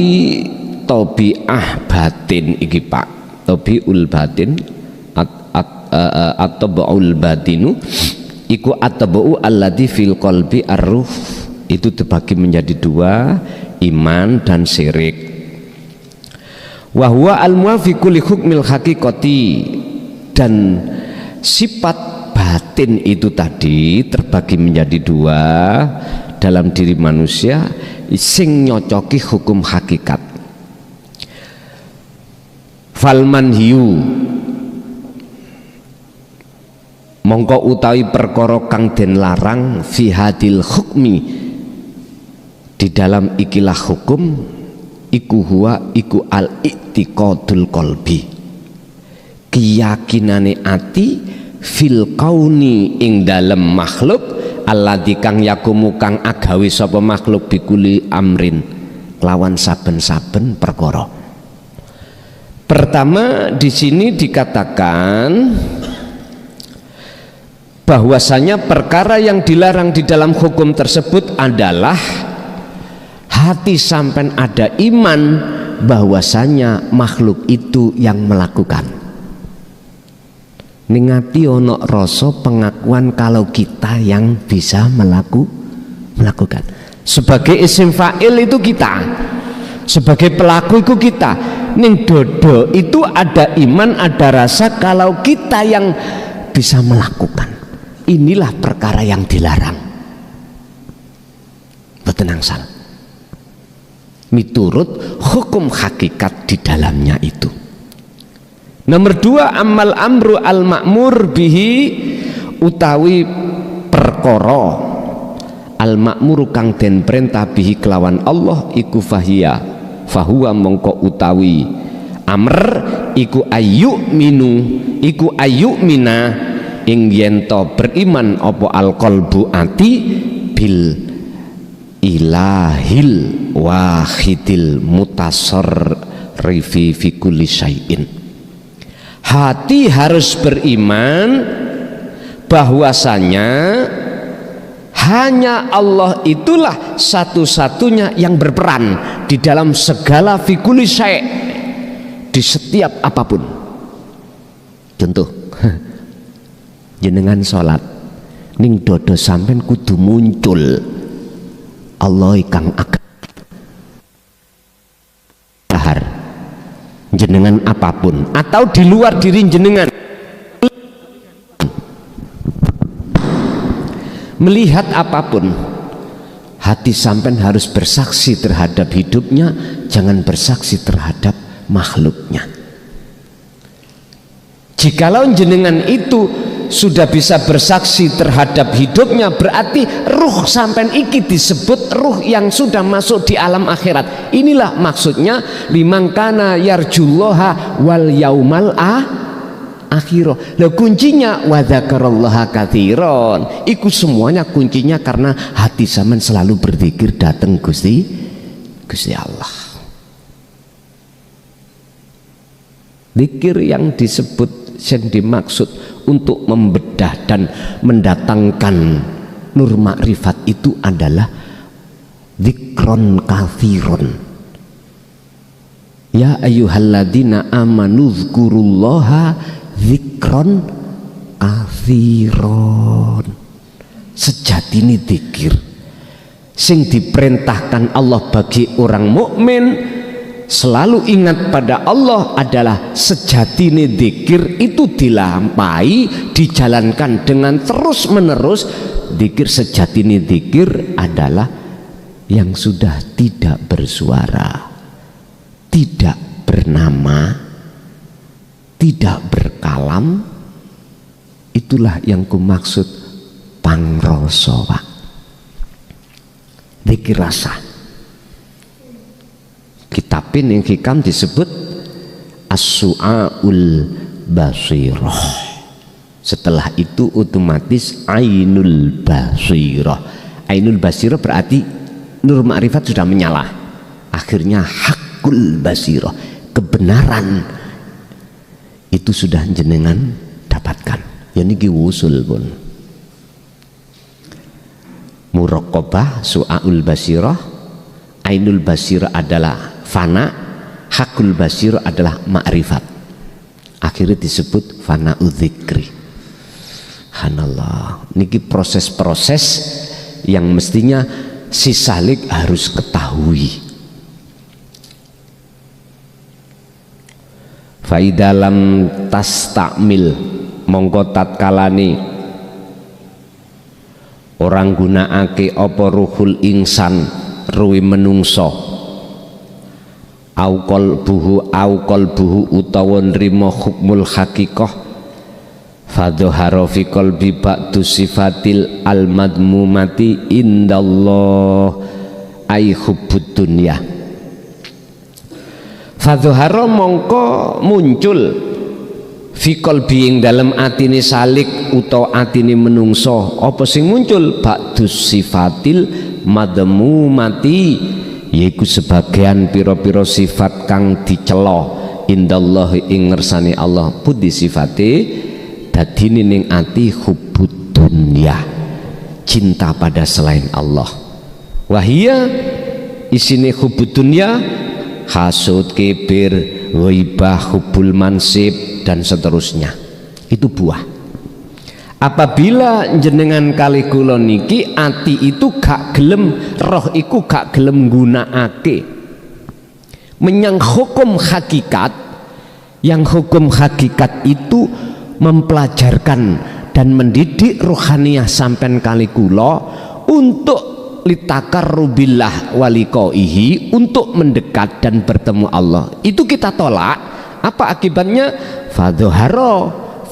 tabi'ah batin iki Pak, tabi'ul batin at-tabu'ul batinu iku at-tabu'u alladzi fil qalbi ar-ruh, itu terbagi menjadi 2, iman dan syirik. Wa huwa al-muwafiqu li hukmil haqiqati, dan sifat batin itu tadi terbagi menjadi 2 dalam diri manusia sing nyocoki hukum hakikat. Falman hiu mongko utawi perkara kang den larang fi hadil hukmi, di dalam ikilah hukum iku huwa iku al i'tiqadul qalbi, keyakinane ati fil kauni ing dalem makhluk alladzi kang yakumu kang agawe sapa makhluk bikuli amrin lawan saben-saben perkara. Pertama di sini dikatakan bahwasanya perkara yang dilarang di dalam hukum tersebut adalah hati sampai ada iman bahwasanya makhluk itu yang melakukan. Ningati ono rasa pengakuan kalau kita yang bisa melakukan. Sebagai isim fa'il itu kita, sebagai pelaku itu kita. Ning dodo itu ada iman, ada rasa kalau kita yang bisa melakukan. Inilah perkara yang dilarang. Boten angsal. Miturut hukum hakikat di dalamnya itu. Nomor 2, amal amru al ma'mur bihi utawi perkara al ma'mur kang den perintah bihi kelawan Allah iku fahiya fahuwa mongko utawi amr iku ayyuminu iku ayyumina ing yen to beriman apa al qalbu ati bil ilahil wahidil mutasarrifi fi kulli syai'in. Hati harus beriman bahwasanya hanya Allah itulah satu-satunya yang berperan di dalam segala fi kulli syai', di setiap apapun. Contoh, jenengan sholat ning dodo sampean kudu muncul Allah kang akan dahar jenengan apapun, atau di luar diri jenengan melihat apapun, hati sampean harus bersaksi terhadap hidupnya, jangan bersaksi terhadap makhluknya. Jikalau jenengan itu sudah bisa bersaksi terhadap hidupnya, berarti ruh sampean iki disebut ruh yang sudah masuk di alam akhirat. Inilah maksudnya liman kana yarjullaha wal yaumal akhirah. Lah kuncinya wa dzakarallaha katsiran. Iku semuanya kuncinya karena hati sampean selalu berzikir datang Gusti Allah. Zikir yang disebut, yang dimaksud untuk membedah dan mendatangkan nur makrifat itu adalah dzikron katsiron. Ya ayyuhalladzina amanu dzkurullaha dzikron katsiron. Sejatine dzikir sing diperintahkan Allah bagi orang mukmin selalu ingat pada Allah adalah sejatine dzikir itu dilampahi, dijalankan dengan terus menerus. Dzikir sejatine dzikir adalah yang sudah tidak bersuara, tidak bernama, tidak berkalam. Itulah yang kumaksud pangrosowa, dzikir rasa. Kitabin yang hikam disebut as-su'aul basirah. Setelah itu otomatis ainul basirah. Ainul basirah berarti nur ma'rifat sudah menyala. Akhirnya hakul basirah, kebenaran itu sudah jenengan dapatkan. Ya niki wusul pun. Muraqabah su'aul basirah, ainul basirah adalah fana, hakul basir adalah ma'rifat. Akhirnya disebut fana udzikri. Hanallah. Niki proses-proses yang mestinya si salik harus ketahui. Faidalam tastakmil, mongko tatkalane orang gunakake apa ruhul insan, ruwi menungso, aukol buhu utawa nrimo hukmul hakikoh, fadhoharo fi qalbi ba'du sifatil al-madmumati indallah ay hubbud dunya. Fadhoharo mongko muncul fi qalbi ing dalem atine salik utawa atine menungso, apa sing muncul? Ba'du sifatil madmumati, yaiku sebagian piro-piro sifat kang dicela indallah ing ngersane Allah. Pudi sifate dadine ning ati hubbud dunya, cinta pada selain Allah. Wahia isine hubbud dunya hasud, kibir, ghaibah, hubbul mansib dan seterusnya. Itu buah. Apabila jenengan kali kula niki ati itu gak gelem, roh iku gak gelem gunakake menyang hukum hakikat, yang hukum hakikat itu mempelajarkan dan mendidik ruhaniyah sampean kali kula untuk litakarrubillah waliqaihi, untuk mendekat dan bertemu Allah. Itu kita tolak. Apa akibatnya? Fadhoharo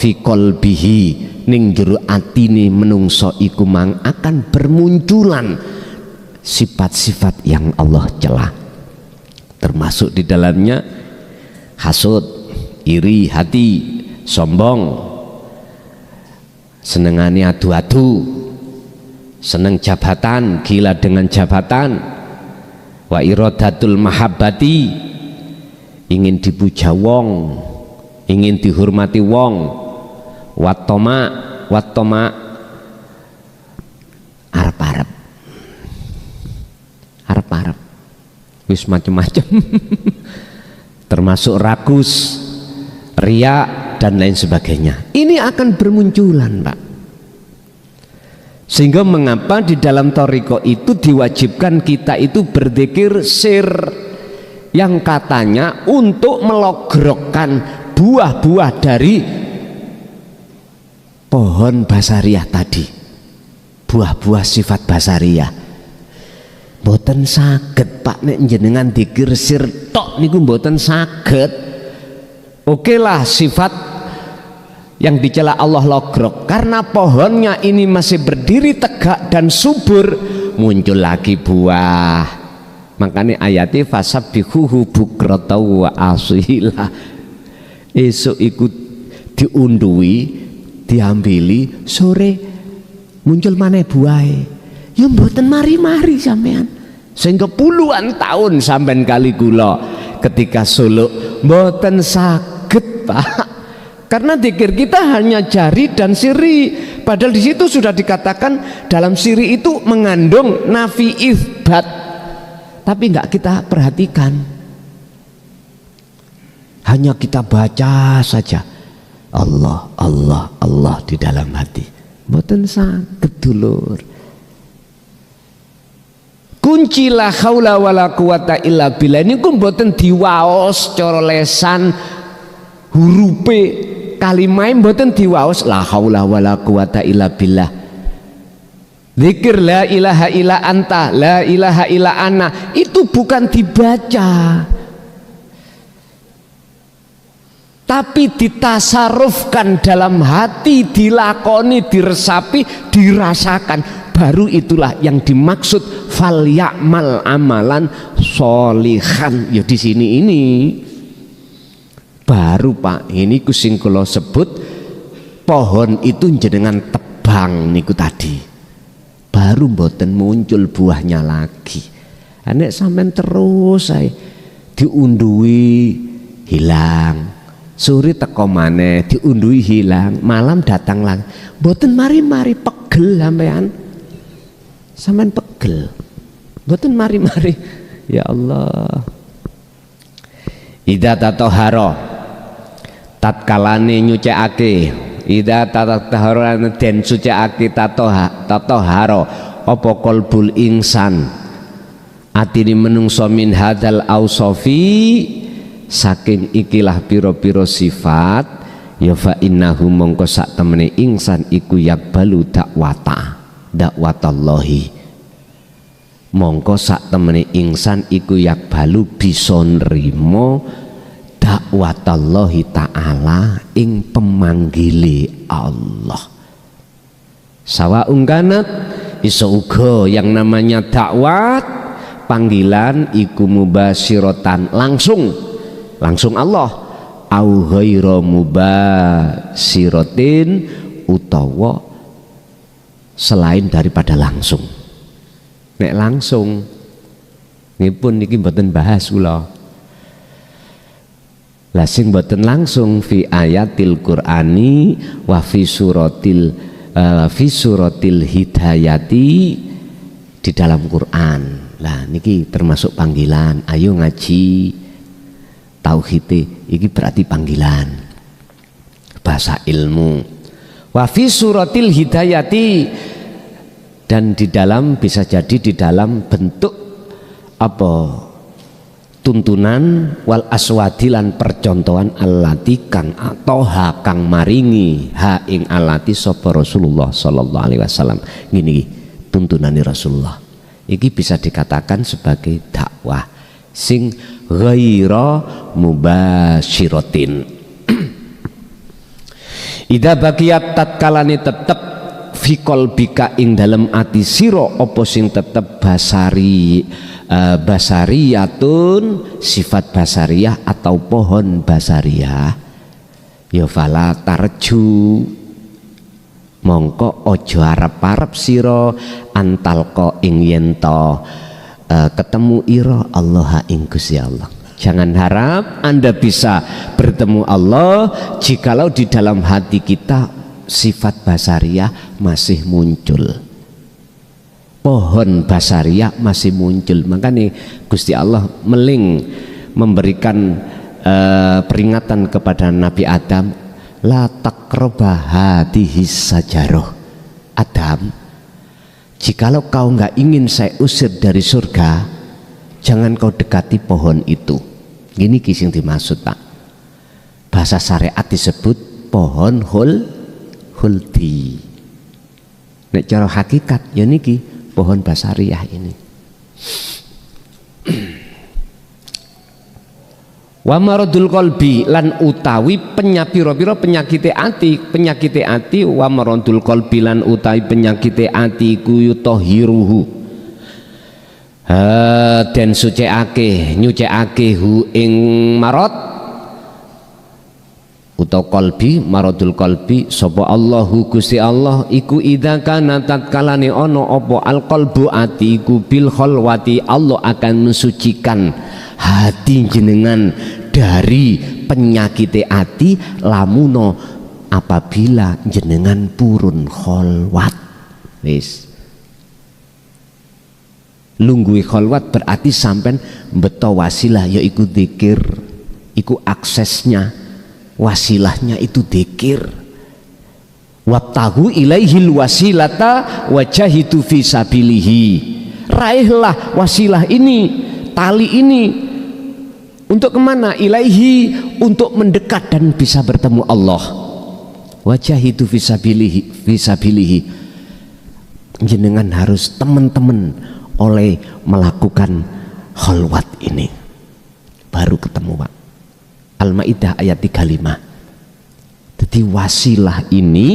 fi qalbihi, ning jero atine menungso iku mang akan bermunculan sifat-sifat yang Allah cela, termasuk di dalamnya hasud, iri hati, sombong, senengane adu-adu, seneng jabatan, gila dengan jabatan. Wa iradatul mahabbati, ingin dipuja wong, ingin dihormati wong. Watoma arep-arep wis macem-macem termasuk rakus, riya dan lain sebagainya. Ini akan bermunculan, Pak. Sehingga mengapa di dalam thariqah itu diwajibkan kita itu berzikir sir, yang katanya untuk melogrokkan buah-buah dari pohon basariyah tadi, buah-buah sifat basariyah. Mboten saged Pak nek jenengan dzikir sir tok niku mboten saged. Oke lah sifat yang dicela Allah logrok, karena pohonnya ini masih berdiri tegak dan subur, muncul lagi buah. Makanya ayatnya fasabbihuhu bukrata wa asila. Esuk ikut diundui, diambili, sore muncul maneh buahe. Ya mboten mari-mari sampean. Sehingga puluhan tahun sampean kali kula ketika suluk mboten saged, Pak. Karena zikir kita hanya jari dan siri, padahal di situ sudah dikatakan dalam siri itu mengandung nafi itsbat, tapi nggak kita perhatikan, hanya kita baca saja Allah Allah Allah di dalam hati. Mboten saged dulur. Kunci la haula wala quwata illa billah ini ku mboten diwaos cara lesan hurufe kalimah mboten diwaos la haula wala quwata illa billah. Zikir la ilaha illa anta, la ilaha illa ana itu bukan dibaca, tapi ditasarufkan dalam hati, dilakoni, diresapi, dirasakan. Baru itulah yang dimaksud fal ya'mal amalan sholihan. Ya di sini ini baru Pak, ini kusing kula sebut pohon itu jenengan tebang niku tadi, baru mboten muncul buahnya lagi. Nek sampean terus saya diundui hilang, sore teko maneh diundui hilang, malam datang lagi, mboten mari-mari pegel sampean pegel, mboten mari-mari. Ya Allah, idza tatahara tatkalane nyucikake, idza tatahara den sucikake tatahara apa qalbul insan, atine menungso min hadzal ausofi saking ikilah pira-pira sifat, ya fa innahu mongko sak temene insan iku yakbalu dakwatallahi, mongko sak temene insan iku yakbalu bisa nrimo dakwatallahi ta'ala ing pemanggile Allah. Sawaung kanat iso uga yang namanya dakwat panggilan iku mubasyirotan langsung Allah, au ghairu mubasyirotin utawa selain daripada langsung. Nek langsung nipun niki mboten bahas kula. Lah sing mboten langsung fi ayatil Qur'ani wa fi suratil hidayati di dalam Quran. Lah niki termasuk panggilan, ayo ngaji tauhid iki berarti panggilan bahasa ilmu. Wa fi suratil hidayati, dan di dalam bisa jadi di dalam bentuk apa tuntunan wal aswadilan percontohan allati kang atau kang maringi ha ing alati sapa Rasulullah sallallahu alaihi wasallam. Ngene iki tuntunane Rasulullah iki bisa dikatakan sebagai dakwah sing ghaira mubasyiratin. Ida bagiat tatkalane tetep fikol bika ing dalem ati siro opo sing tetep basariyatun sifat basariyah atau pohon basariyah, ya fala tarju mongko ojo arep-arep sira antalqa ing yen to ketemu ira Allah ing Gusti Allah. Jangan harap Anda bisa bertemu Allah jikalau di dalam hati kita sifat basariah masih muncul, pohon basariah masih muncul. Makanya Gusti Allah memberikan peringatan kepada Nabi Adam, la taqrabah hadhihi sajarah. Adam, jikalau kau nggak ingin saya usir dari surga, jangan kau dekati pohon itu. Gini kisah yang dimaksud Pak. Bahasa syariat disebut pohon huldi. Nek cara hakikat ya niki pohon basariah ini. Wa maradul qalbi lan utawi pira-pira penyakite ati wa maradul qalbi lan utawi penyakite ati ku yutahiruhu den nyucikake hu ing marad utawa qalbi maradul qalbi sapa Allahu Gusti Allah iku idza kana tatkalane ana apa alqalbu ati iku bil khalwati Allah akan mensucikan hati jenengan dari penyakit hati lamuno apabila jenengan purun kholwat. Wis lungguhe kholwat berarti sampean beto wasilah yaiku dzikir, iku aksesnya wasilahnya itu dzikir. Wabtahu ilaihil wasilata wajahitu fi sabilihi. Raihlah wasilah ini, tali ini untuk kemana? Ilaihi, untuk mendekat dan bisa bertemu Allah. Wajahitu fi sabilihi. Jenengan harus teman-teman oleh melakukan khalwat ini baru ketemu Pak. Al-Maidah ayat 35. Jadi wasilah ini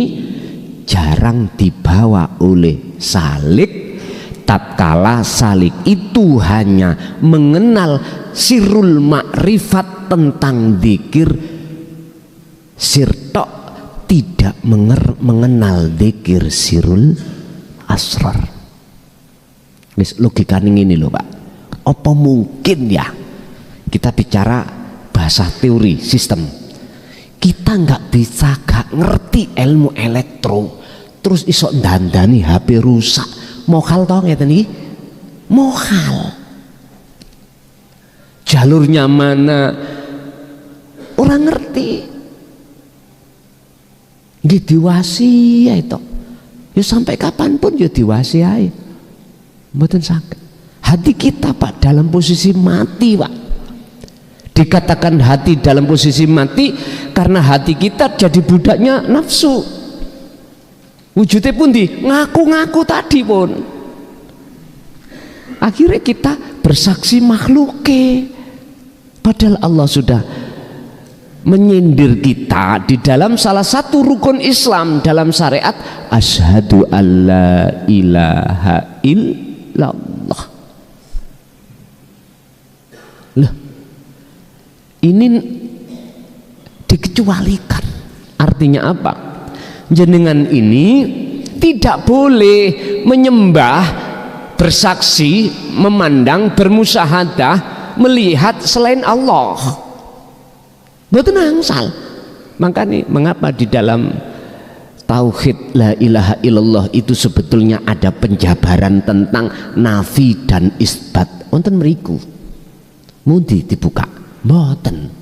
jarang dibawa oleh salik, tatkala salik itu hanya mengenal sirrul makrifat tentang dzikir, sirtok tidak mengenal dzikir sirrul asrar. Wis logikane ngene lho Pak. Apa mungkin ya kita bicara bahasa teori sistem, kita nggak bisa gak ngerti ilmu elektro terus iso dandani HP rusak, mokal toh ngeten iki, mokal. Jalurnya mana orang ngerti, nggih diwasiai itu ya sampai kapanpun ya diwasiai. Mboten saged. Hati kita Pak dalam posisi mati Pak. Dikatakan hati dalam posisi mati karena hati kita jadi budaknya nafsu. Wujudnya pun ngaku-ngaku tadi pun. Akhirnya kita bersaksi makhluke. Padahal Allah sudah menyindir kita di dalam salah satu rukun Islam dalam syariat, asyhadu alla ilaha illallah. Loh, ini dikecualikan. Artinya apa? Jenengan ini tidak boleh menyembah, bersaksi, memandang, bermusyahadah, melihat selain Allah. Mboten angsal. Makanya mengapa di dalam tauhid la ilaha illallah itu sebetulnya ada penjabaran tentang nafi dan isbat. Wonten mriku mundi dibuka mboten.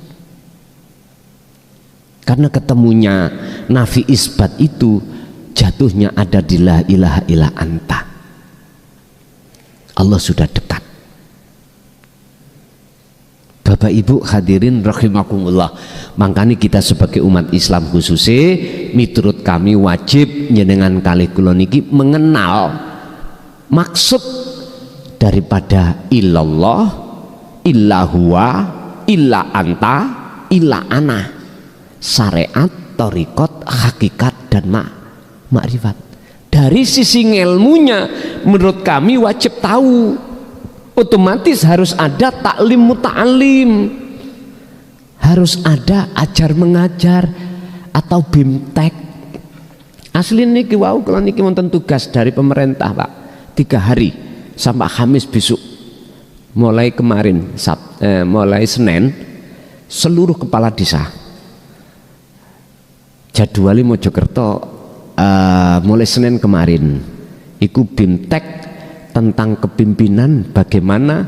Karena ketemunya nafi isbat itu jatuhnya ada di la ilaha illa anta. Allah sudah dekat. Bapak Ibu hadirin rahimakumullah. Makanya kita sebagai umat Islam khususnya miturut kami wajib njenengan kalih kula niki mengenal maksud daripada illallah, illa huwa, illa anta, illa ana. Syariat, thariqat, hakikat dan makrifat. Dari sisi ilmunya menurut kami wajib tahu. Otomatis harus ada taklim muta'alim, harus ada ajar mengajar atau bimtek, Asli niki wau kalau niki wonten tugas dari pemerintah Pak, 3 hari sampai Kamis besok. Mulai kemarin mulai Senin seluruh kepala desa jadwali Mojokerto mulai Senin kemarin iku bimtek tentang kepimpinan, bagaimana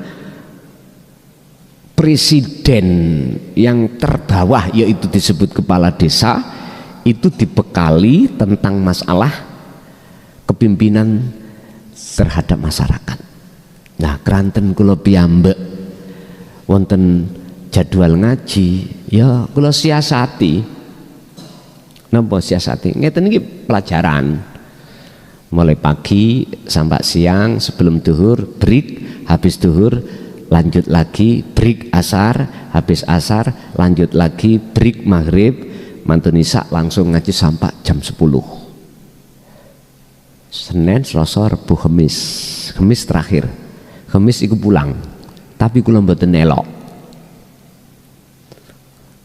presiden yang terbawah yaitu disebut kepala desa itu dibekali tentang masalah kepimpinan terhadap masyarakat. Nah, keranten kula piyambak wonten jadwal ngaji, ya kula siasati. Napa siasati? Ngeten iki pelajaran. Mulai pagi sampai siang, sebelum duhur break, habis duhur lanjut lagi break asar, habis asar lanjut lagi break maghrib. Mantun Isa langsung ngaji sampai jam 10. Senin, Selasa, Rabu, Kamis terakhir. Kamis iku pulang. Tapi kula mboten elok.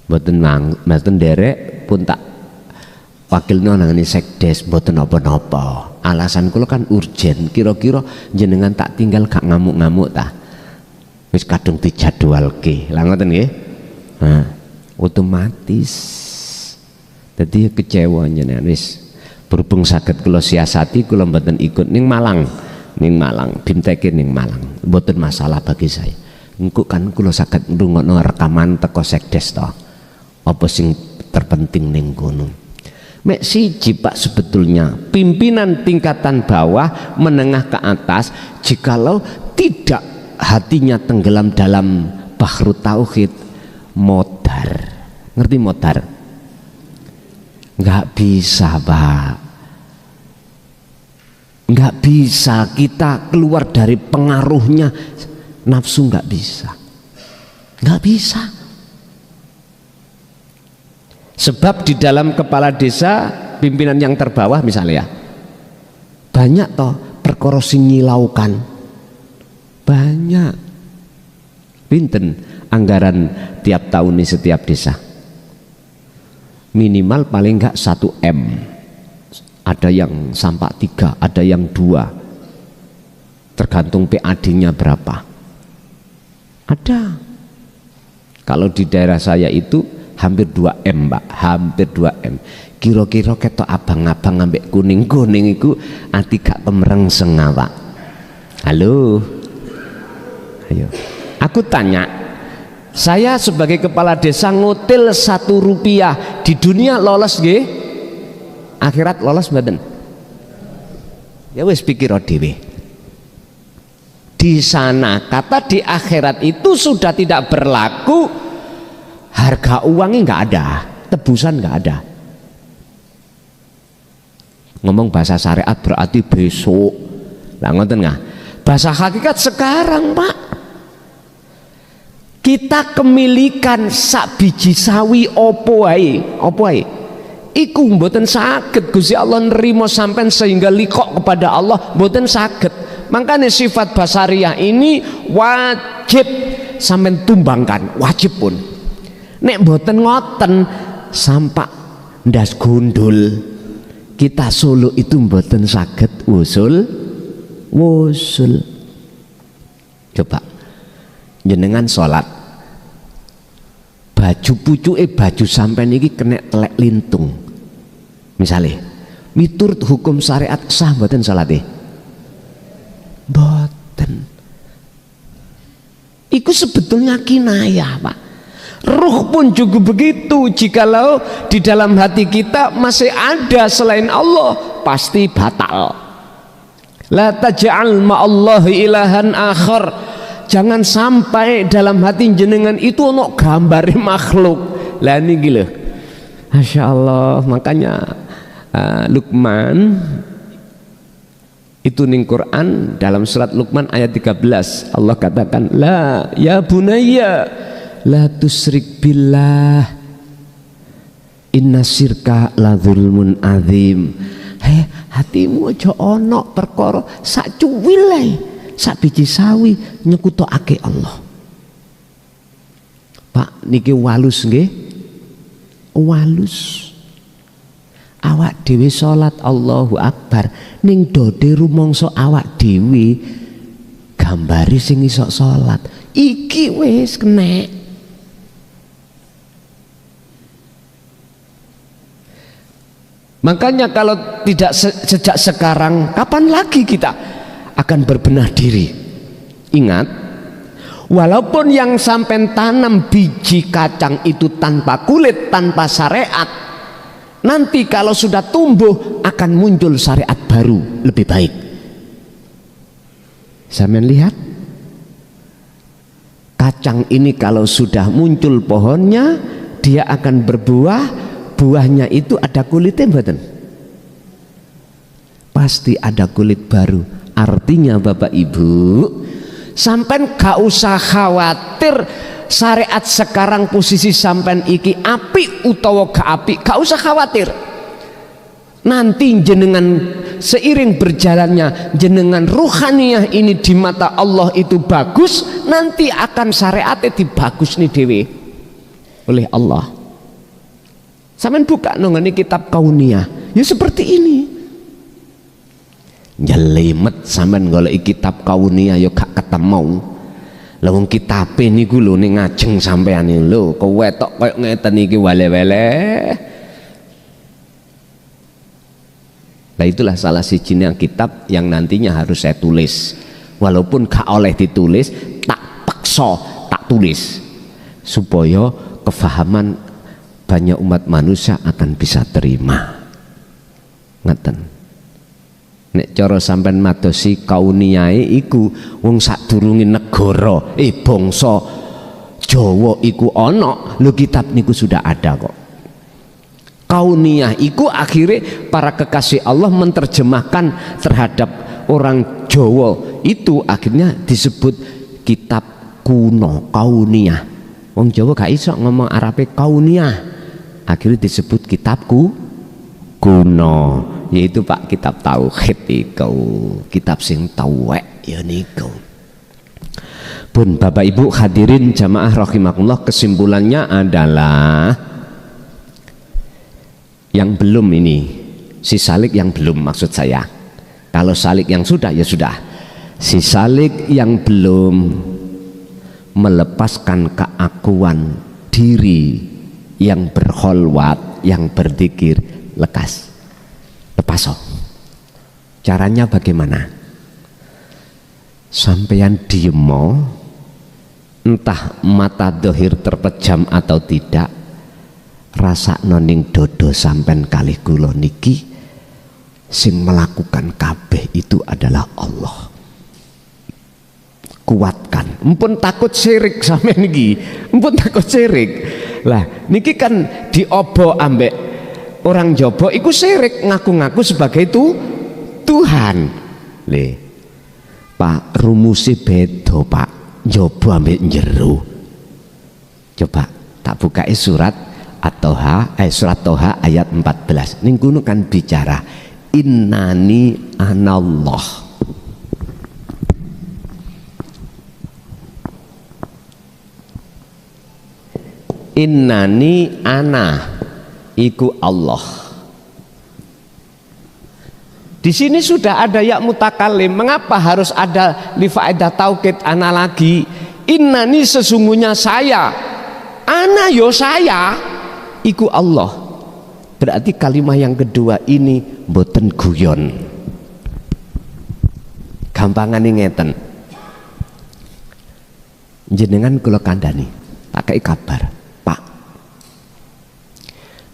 Mboten derek pun tak wakilno nangani sekdes mboten napa-napa. Alasan kula kan urgen. Kira-kira jenengan tak tinggal gak ngamuk-ngamuk ta. Wis kadung dijadwalke. Lah ngoten nggih. Nah, otomatis jadi kecewa jenengan wis berhubung saged kula siasati kula mboten ikut ning Malang bimteke ning Malang mboten masalah bagi saya. Engko kan kula saged ngrungokno rekaman teko sekdes to. Apa sing terpenting ning kono. Mek siji Pak, sebetulnya pimpinan tingkatan bawah menengah ke atas jikalau tidak hatinya tenggelam dalam bahru tauhid modar. Ngerti modar? Nggak bisa Pak, nggak bisa kita keluar dari pengaruhnya nafsu, nggak bisa. Sebab di dalam kepala desa pimpinan yang terbawah misalnya banyak toh perkara sing nyilaukan, banyak. Pinten anggaran tiap tahun ini setiap desa? Minimal paling enggak 1 M, ada yang sampai 3, ada yang 2, tergantung PAD-nya berapa. Ada. Kalau di daerah saya itu hampir 2 M Pak, hampir 2 M. Kira-kira ketok abang-abang ambek kuning-kuning itu ati gak kemerengseng Pak. Halo, ayo aku tanya, saya sebagai kepala desa ngutil 1 rupiah di dunia lolos nggih? Akhirat lolos mboten? Ya wis pikir dhewe. Di sana kata di akhirat itu sudah tidak berlaku, harga uangnya nggak ada, tebusan nggak ada. Ngomong bahasa syariat berarti besok. Lah ngoten nggak? Bahasa hakikat sekarang Pak. Kita kemilikan sak biji sawi opo ae iku mboten saged Gusti Allah nerima sampean sehingga likok kepada Allah, mboten saged. Makanya sifat basariyah ini wajib sampean tumbangkan, wajib pun. Nek mboten ngoten sampak ndas gundul kita Solo itu mboten saged wusul. Coba jenengan sholat baju pucuke baju sampean iki kena telek lintung misalnya miturut hukum syariat sah mboten salate? Mboten. Iku sebetulnya kinayah Pak. Ruh pun juga begitu, jikalau di dalam hati kita masih ada selain Allah pasti batal. La taj'al ma'allahi ilahan akhar. Jangan sampai dalam hati jenengan itu ono gambare makhluk. Lah niki lho. Masya Allah, makanya Luqman itu ning Quran dalam surat Luqman ayat 13 Allah katakan la ya bunayya la tusrik billah inna syirka la zulmun azim. Hei, hatimu aja ono perkara sak cuwil ae, sak biji sawi nyekutokake Allah. Pak niki walus nggih, walus. Awak dhewe salat Allahu Akbar ning dode rumangsa awak dhewe gambari sing iso salat iki wis kenek. Makanya kalau tidak sejak sekarang, kapan lagi kita akan berbenah diri? Ingat, walaupun yang sampai tanam biji kacang itu tanpa kulit, tanpa syariat, nanti kalau sudah tumbuh akan muncul syariat baru lebih baik. Sampean lihat, kacang ini kalau sudah muncul pohonnya, dia akan berbuah. Buahnya itu ada kulitnya mboten? Pasti ada kulit baru. Artinya Bapak Ibu, sampean gak usah khawatir syariat sekarang posisi sampean iki api utawa gak api, gak usah khawatir. Nanti jenengan seiring berjalannya jenengan ruhaniyah ini di mata Allah itu bagus, nanti akan syariatnya dibagus nih dewe oleh Allah. Sampeyan buka nongane kitab kauniyah ya seperti ini, jelimet sampeyan golek kitab kauniyah ya gak ketemu. Lah wong kitabe niku lho ning ngajeng sampeyan lho kewetok koyo ngeten iki wale-wale. Nah itulah salah sijinya kitab yang nantinya harus saya tulis, walaupun gak oleh ditulis tak paksa tak tulis supaya kefahaman banyak umat manusia akan bisa terima. Ngeten. Nek cara sampean madosi kauniyae iku wong sadurunge negara bangsa Jawa iku ana lho, kitab niku sudah ada kok. Kauniyah iku akhirnya para kekasih Allah menerjemahkan terhadap orang Jawa itu akhirnya disebut kitab kuno kauniyah. Wong Jawa gak iso ngomong Arabe kauniyah, akhirnya disebut kitabku kuno, yaitu Pak kitab tauhid iku, kitab sing tauhid ya niku. Pun Bapak Ibu hadirin jamaah rahimakumullah, kesimpulannya adalah yang belum ini, si salik yang belum maksud saya. Kalau salik yang sudah ya sudah. Si salik yang belum melepaskan keakuan diri yang berkholwat, yang berzikir, lekas lepas. Caranya bagaimana? Sampeyan diemo, entah mata dohir terpejam atau tidak, rasa noning dodo sampean kalih kula niki sing melakukan kabeh itu adalah Allah. Kuatkan, empun takut syirik sampean niki, empun takut syirik. Lah niki kan diobo ambek orang Jawa iku syirik, ngaku-ngaku sebagai Tuhan. Le Pak rumusi beda Pak, Jawa ambek jero. Coba tak buka surat At-Toha, surat Toha ayat 14. Ning kono kan bicara innani anallah. Innani ana iku Allah. Di sini sudah ada ya mutakalim. Mengapa harus ada li faedah taukid ana lagi? Innani sesungguhnya saya, ana yo saya iku Allah. Berarti kalimat yang kedua ini boten guyon. Gampangane ngeten. Jenengan kula kandhani, tak kei kabar.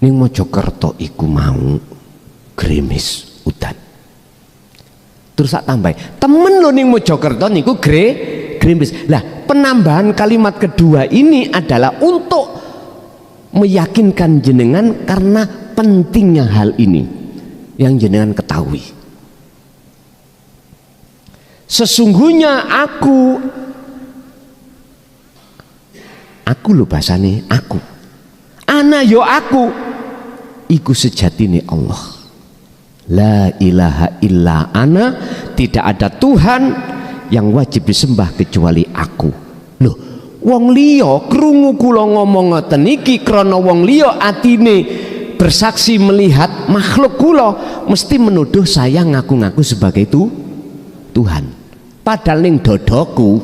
Ning Mojokerto iku mau gerimis udan. Terus tak tambah temen lo ning Mojokerto niku gerimis. Lah penambahan kalimat kedua ini adalah untuk meyakinkan jenengan karena pentingnya hal ini yang jenengan ketahui. Sesungguhnya aku lho bahasane aku. Ana yo aku. Iku sejatine Allah. La ilaha illa ana, tidak ada Tuhan yang wajib disembah kecuali aku. Loh, wong liya krungu kula ngomong ngoten iki krana wong liya atine bersaksi melihat makhluk kula mesti menuduh saya ngaku-ngaku sebagai Tuhan. Padahal ning dodoku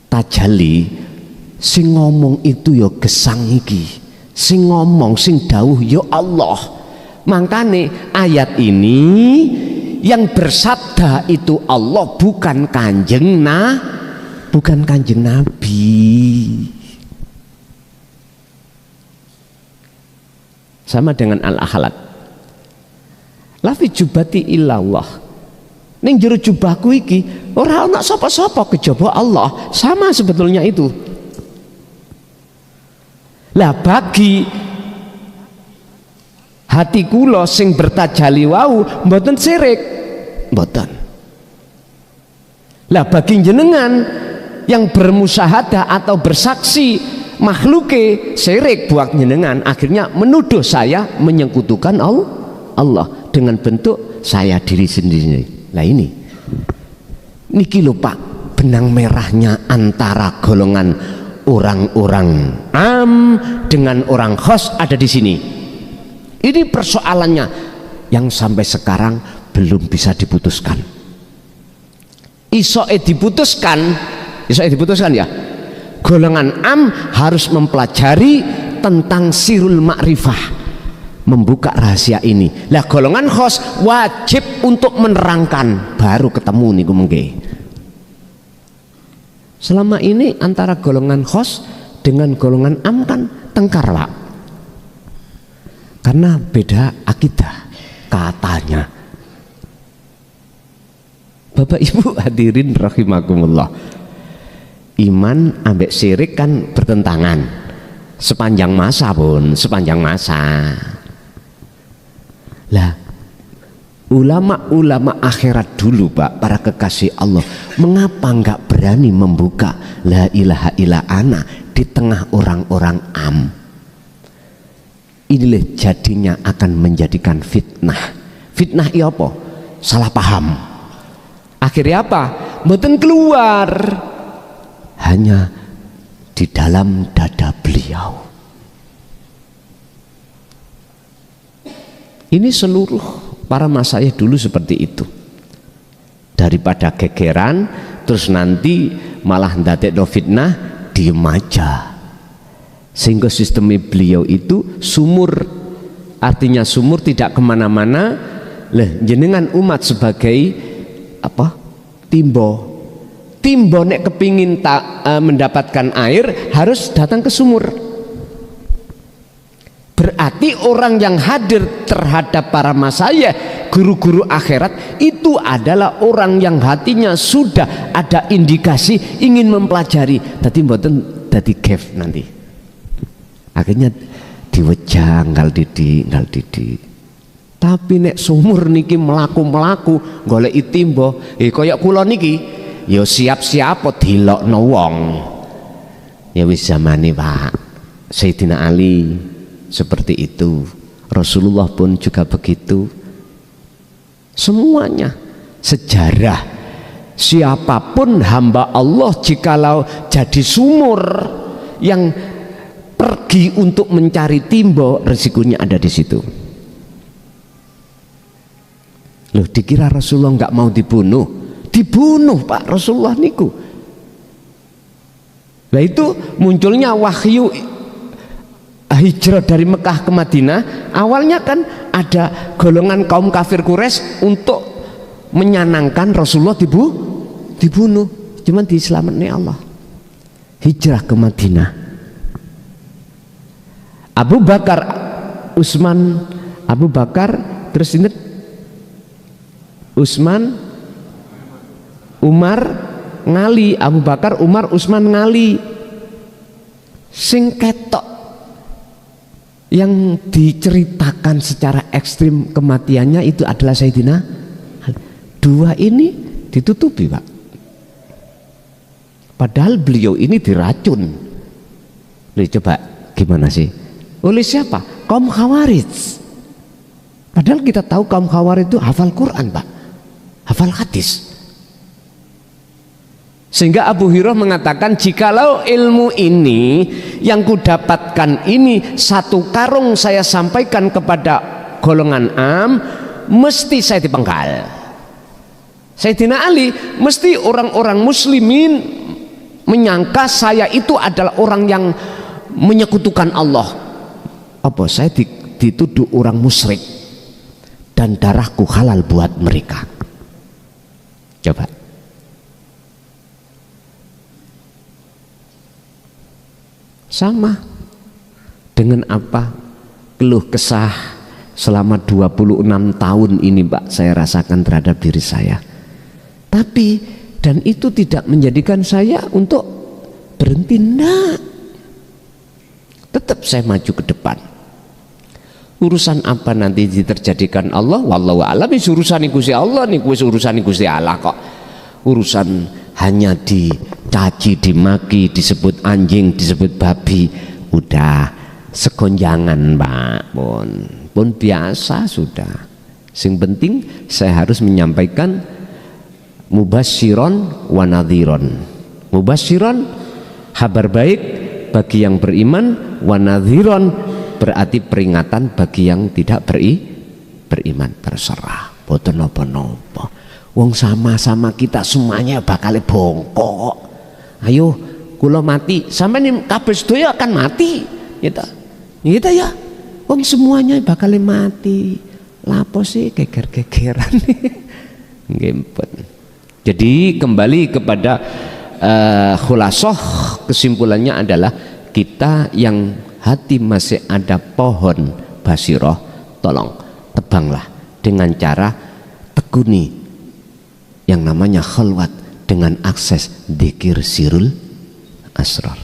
tajalli sing ngomong itu ya gesang iki, sing ngomong sing dawuh ya Allah. Makane ayat ini yang bersabda itu Allah, bukan kanjeng Nabi. Sama dengan al-akhlaq. La fi jubati illallah. Ning jero jubahku iki ora ana sapa-sapa kejaba Allah. Sama sebetulnya itu. Lah bagi hati kula sing bertajali wau mboten syirik, mboten. Lah bagi jenengan yang bermusyahadah atau bersaksi makhluke syirik buat jenengan, akhirnya menuduh saya menyekutukan Allah dengan bentuk saya diri sendiri. Lah ini niki lho Pak, benang merahnya antara golongan orang-orang am dengan orang khos ada di sini. Ini persoalannya yang sampai sekarang belum bisa diputuskan. Isoe diputuskan ya. Golongan am harus mempelajari tentang sirul ma'rifah, membuka rahasia ini. Lah golongan khos wajib untuk menerangkan, baru ketemu niku mengke. Selama ini antara golongan khos dengan golongan am kan tengkar Pak, karena beda akidah katanya. Bapak Ibu hadirin rahimakumullah, iman ambek syirik kan bertentangan sepanjang masa pun, sepanjang masa. Lah ulama-ulama akhirat dulu Pak, para kekasih Allah, mengapa enggak berani membuka la ilaha illa ana di tengah orang-orang am? Inilah jadinya akan menjadikan fitnah. Fitnah iya apa? Salah paham. Akhirnya apa? Mboten keluar, hanya di dalam dada beliau. Ini seluruh para masyayikh dulu seperti itu. Daripada gegeran terus nanti malah ndadekno fitnah, diem aja. Sehingga sistem beliau itu sumur, artinya sumur tidak kemana-mana. Lah jenengan umat sebagai apa? Timbo nek kepingin mendapatkan air harus datang ke sumur. Berarti orang yang hadir terhadap para masyayikh, guru-guru akhirat itu adalah orang yang hatinya sudah ada indikasi ingin mempelajari. Tadi mboten dadi gef nanti. Akhirnya diwejang ngal didi. Tapi nek sumur niki melaku goleki timbo, kaya kula niki ya siap-siap dilokno wong. Ya wis zamane Pak Sayyidina Ali seperti itu, Rasulullah pun juga begitu. Semuanya sejarah, siapapun hamba Allah jikalau jadi sumur yang pergi untuk mencari timbo, resikonya ada di situ. Loh, dikira Rasulullah nggak mau dibunuh Pak Rasulullah niku. Nah itu munculnya wahyu hijrah dari Mekah ke Madinah. Awalnya kan ada golongan kaum kafir Quraisy untuk menyanangkan Rasulullah dibunuh, cuman diselamatkan Allah. Hijrah ke Madinah. Abu Bakar, Utsman, Abu Bakar, terus ini Utsman, Umar, ngali. Abu Bakar, Umar, Utsman ngali. Sing ketok yang diceritakan secara ekstrim kematiannya itu adalah Sayyidina. Dua ini ditutupi Pak, padahal beliau ini diracun. Loh, coba gimana sih? Oleh siapa? Kaum Khawarij. Padahal kita tahu kaum Khawarij itu hafal Quran Pak, hafal hadis. Sehingga Abu Hurairah mengatakan, jikalau ilmu ini yang kudapatkan ini satu karung saya sampaikan kepada golongan mesti saya dipenggal. Sayyidina Ali, mesti orang-orang muslimin menyangka saya itu adalah orang yang menyekutukan Allah. Apa saya dituduh orang musyrik dan darahku halal buat mereka. Coba. Sama dengan apa keluh kesah selama 26 tahun ini Pak saya rasakan terhadap diri saya. Tapi dan itu tidak menjadikan saya untuk berhenti, enggak. Tetap saya maju ke depan. Urusan apa nanti diterjadikan Allah, wallahu a'lam, urusan Gusti Allah niku wis urusan Gusti Allah kok. Urusan hanya dicaci, dimaki, disebut anjing, disebut babi, udah segonjangan Pak, pun biasa sudah. Sing penting saya harus menyampaikan mubasyiron wa nadhiron. Mubasyiron kabar baik bagi yang beriman, wa nadhiron berarti peringatan bagi yang tidak beriman. Terserah boten napa-napa. Wong sama-sama kita semuanya bakal bongkok. Ayo kula mati, sampeyan kabeh sedaya akan mati. Gitu ya. Wong semuanya bakal mati. Lapo sih geger-gegeran. Nggih. Jadi kembali kepada khulasoh, kesimpulannya adalah kita yang hati masih ada pohon basiroh, tolong tebanglah dengan cara tekuni yang namanya khalwat dengan akses dzikir sirul asrar.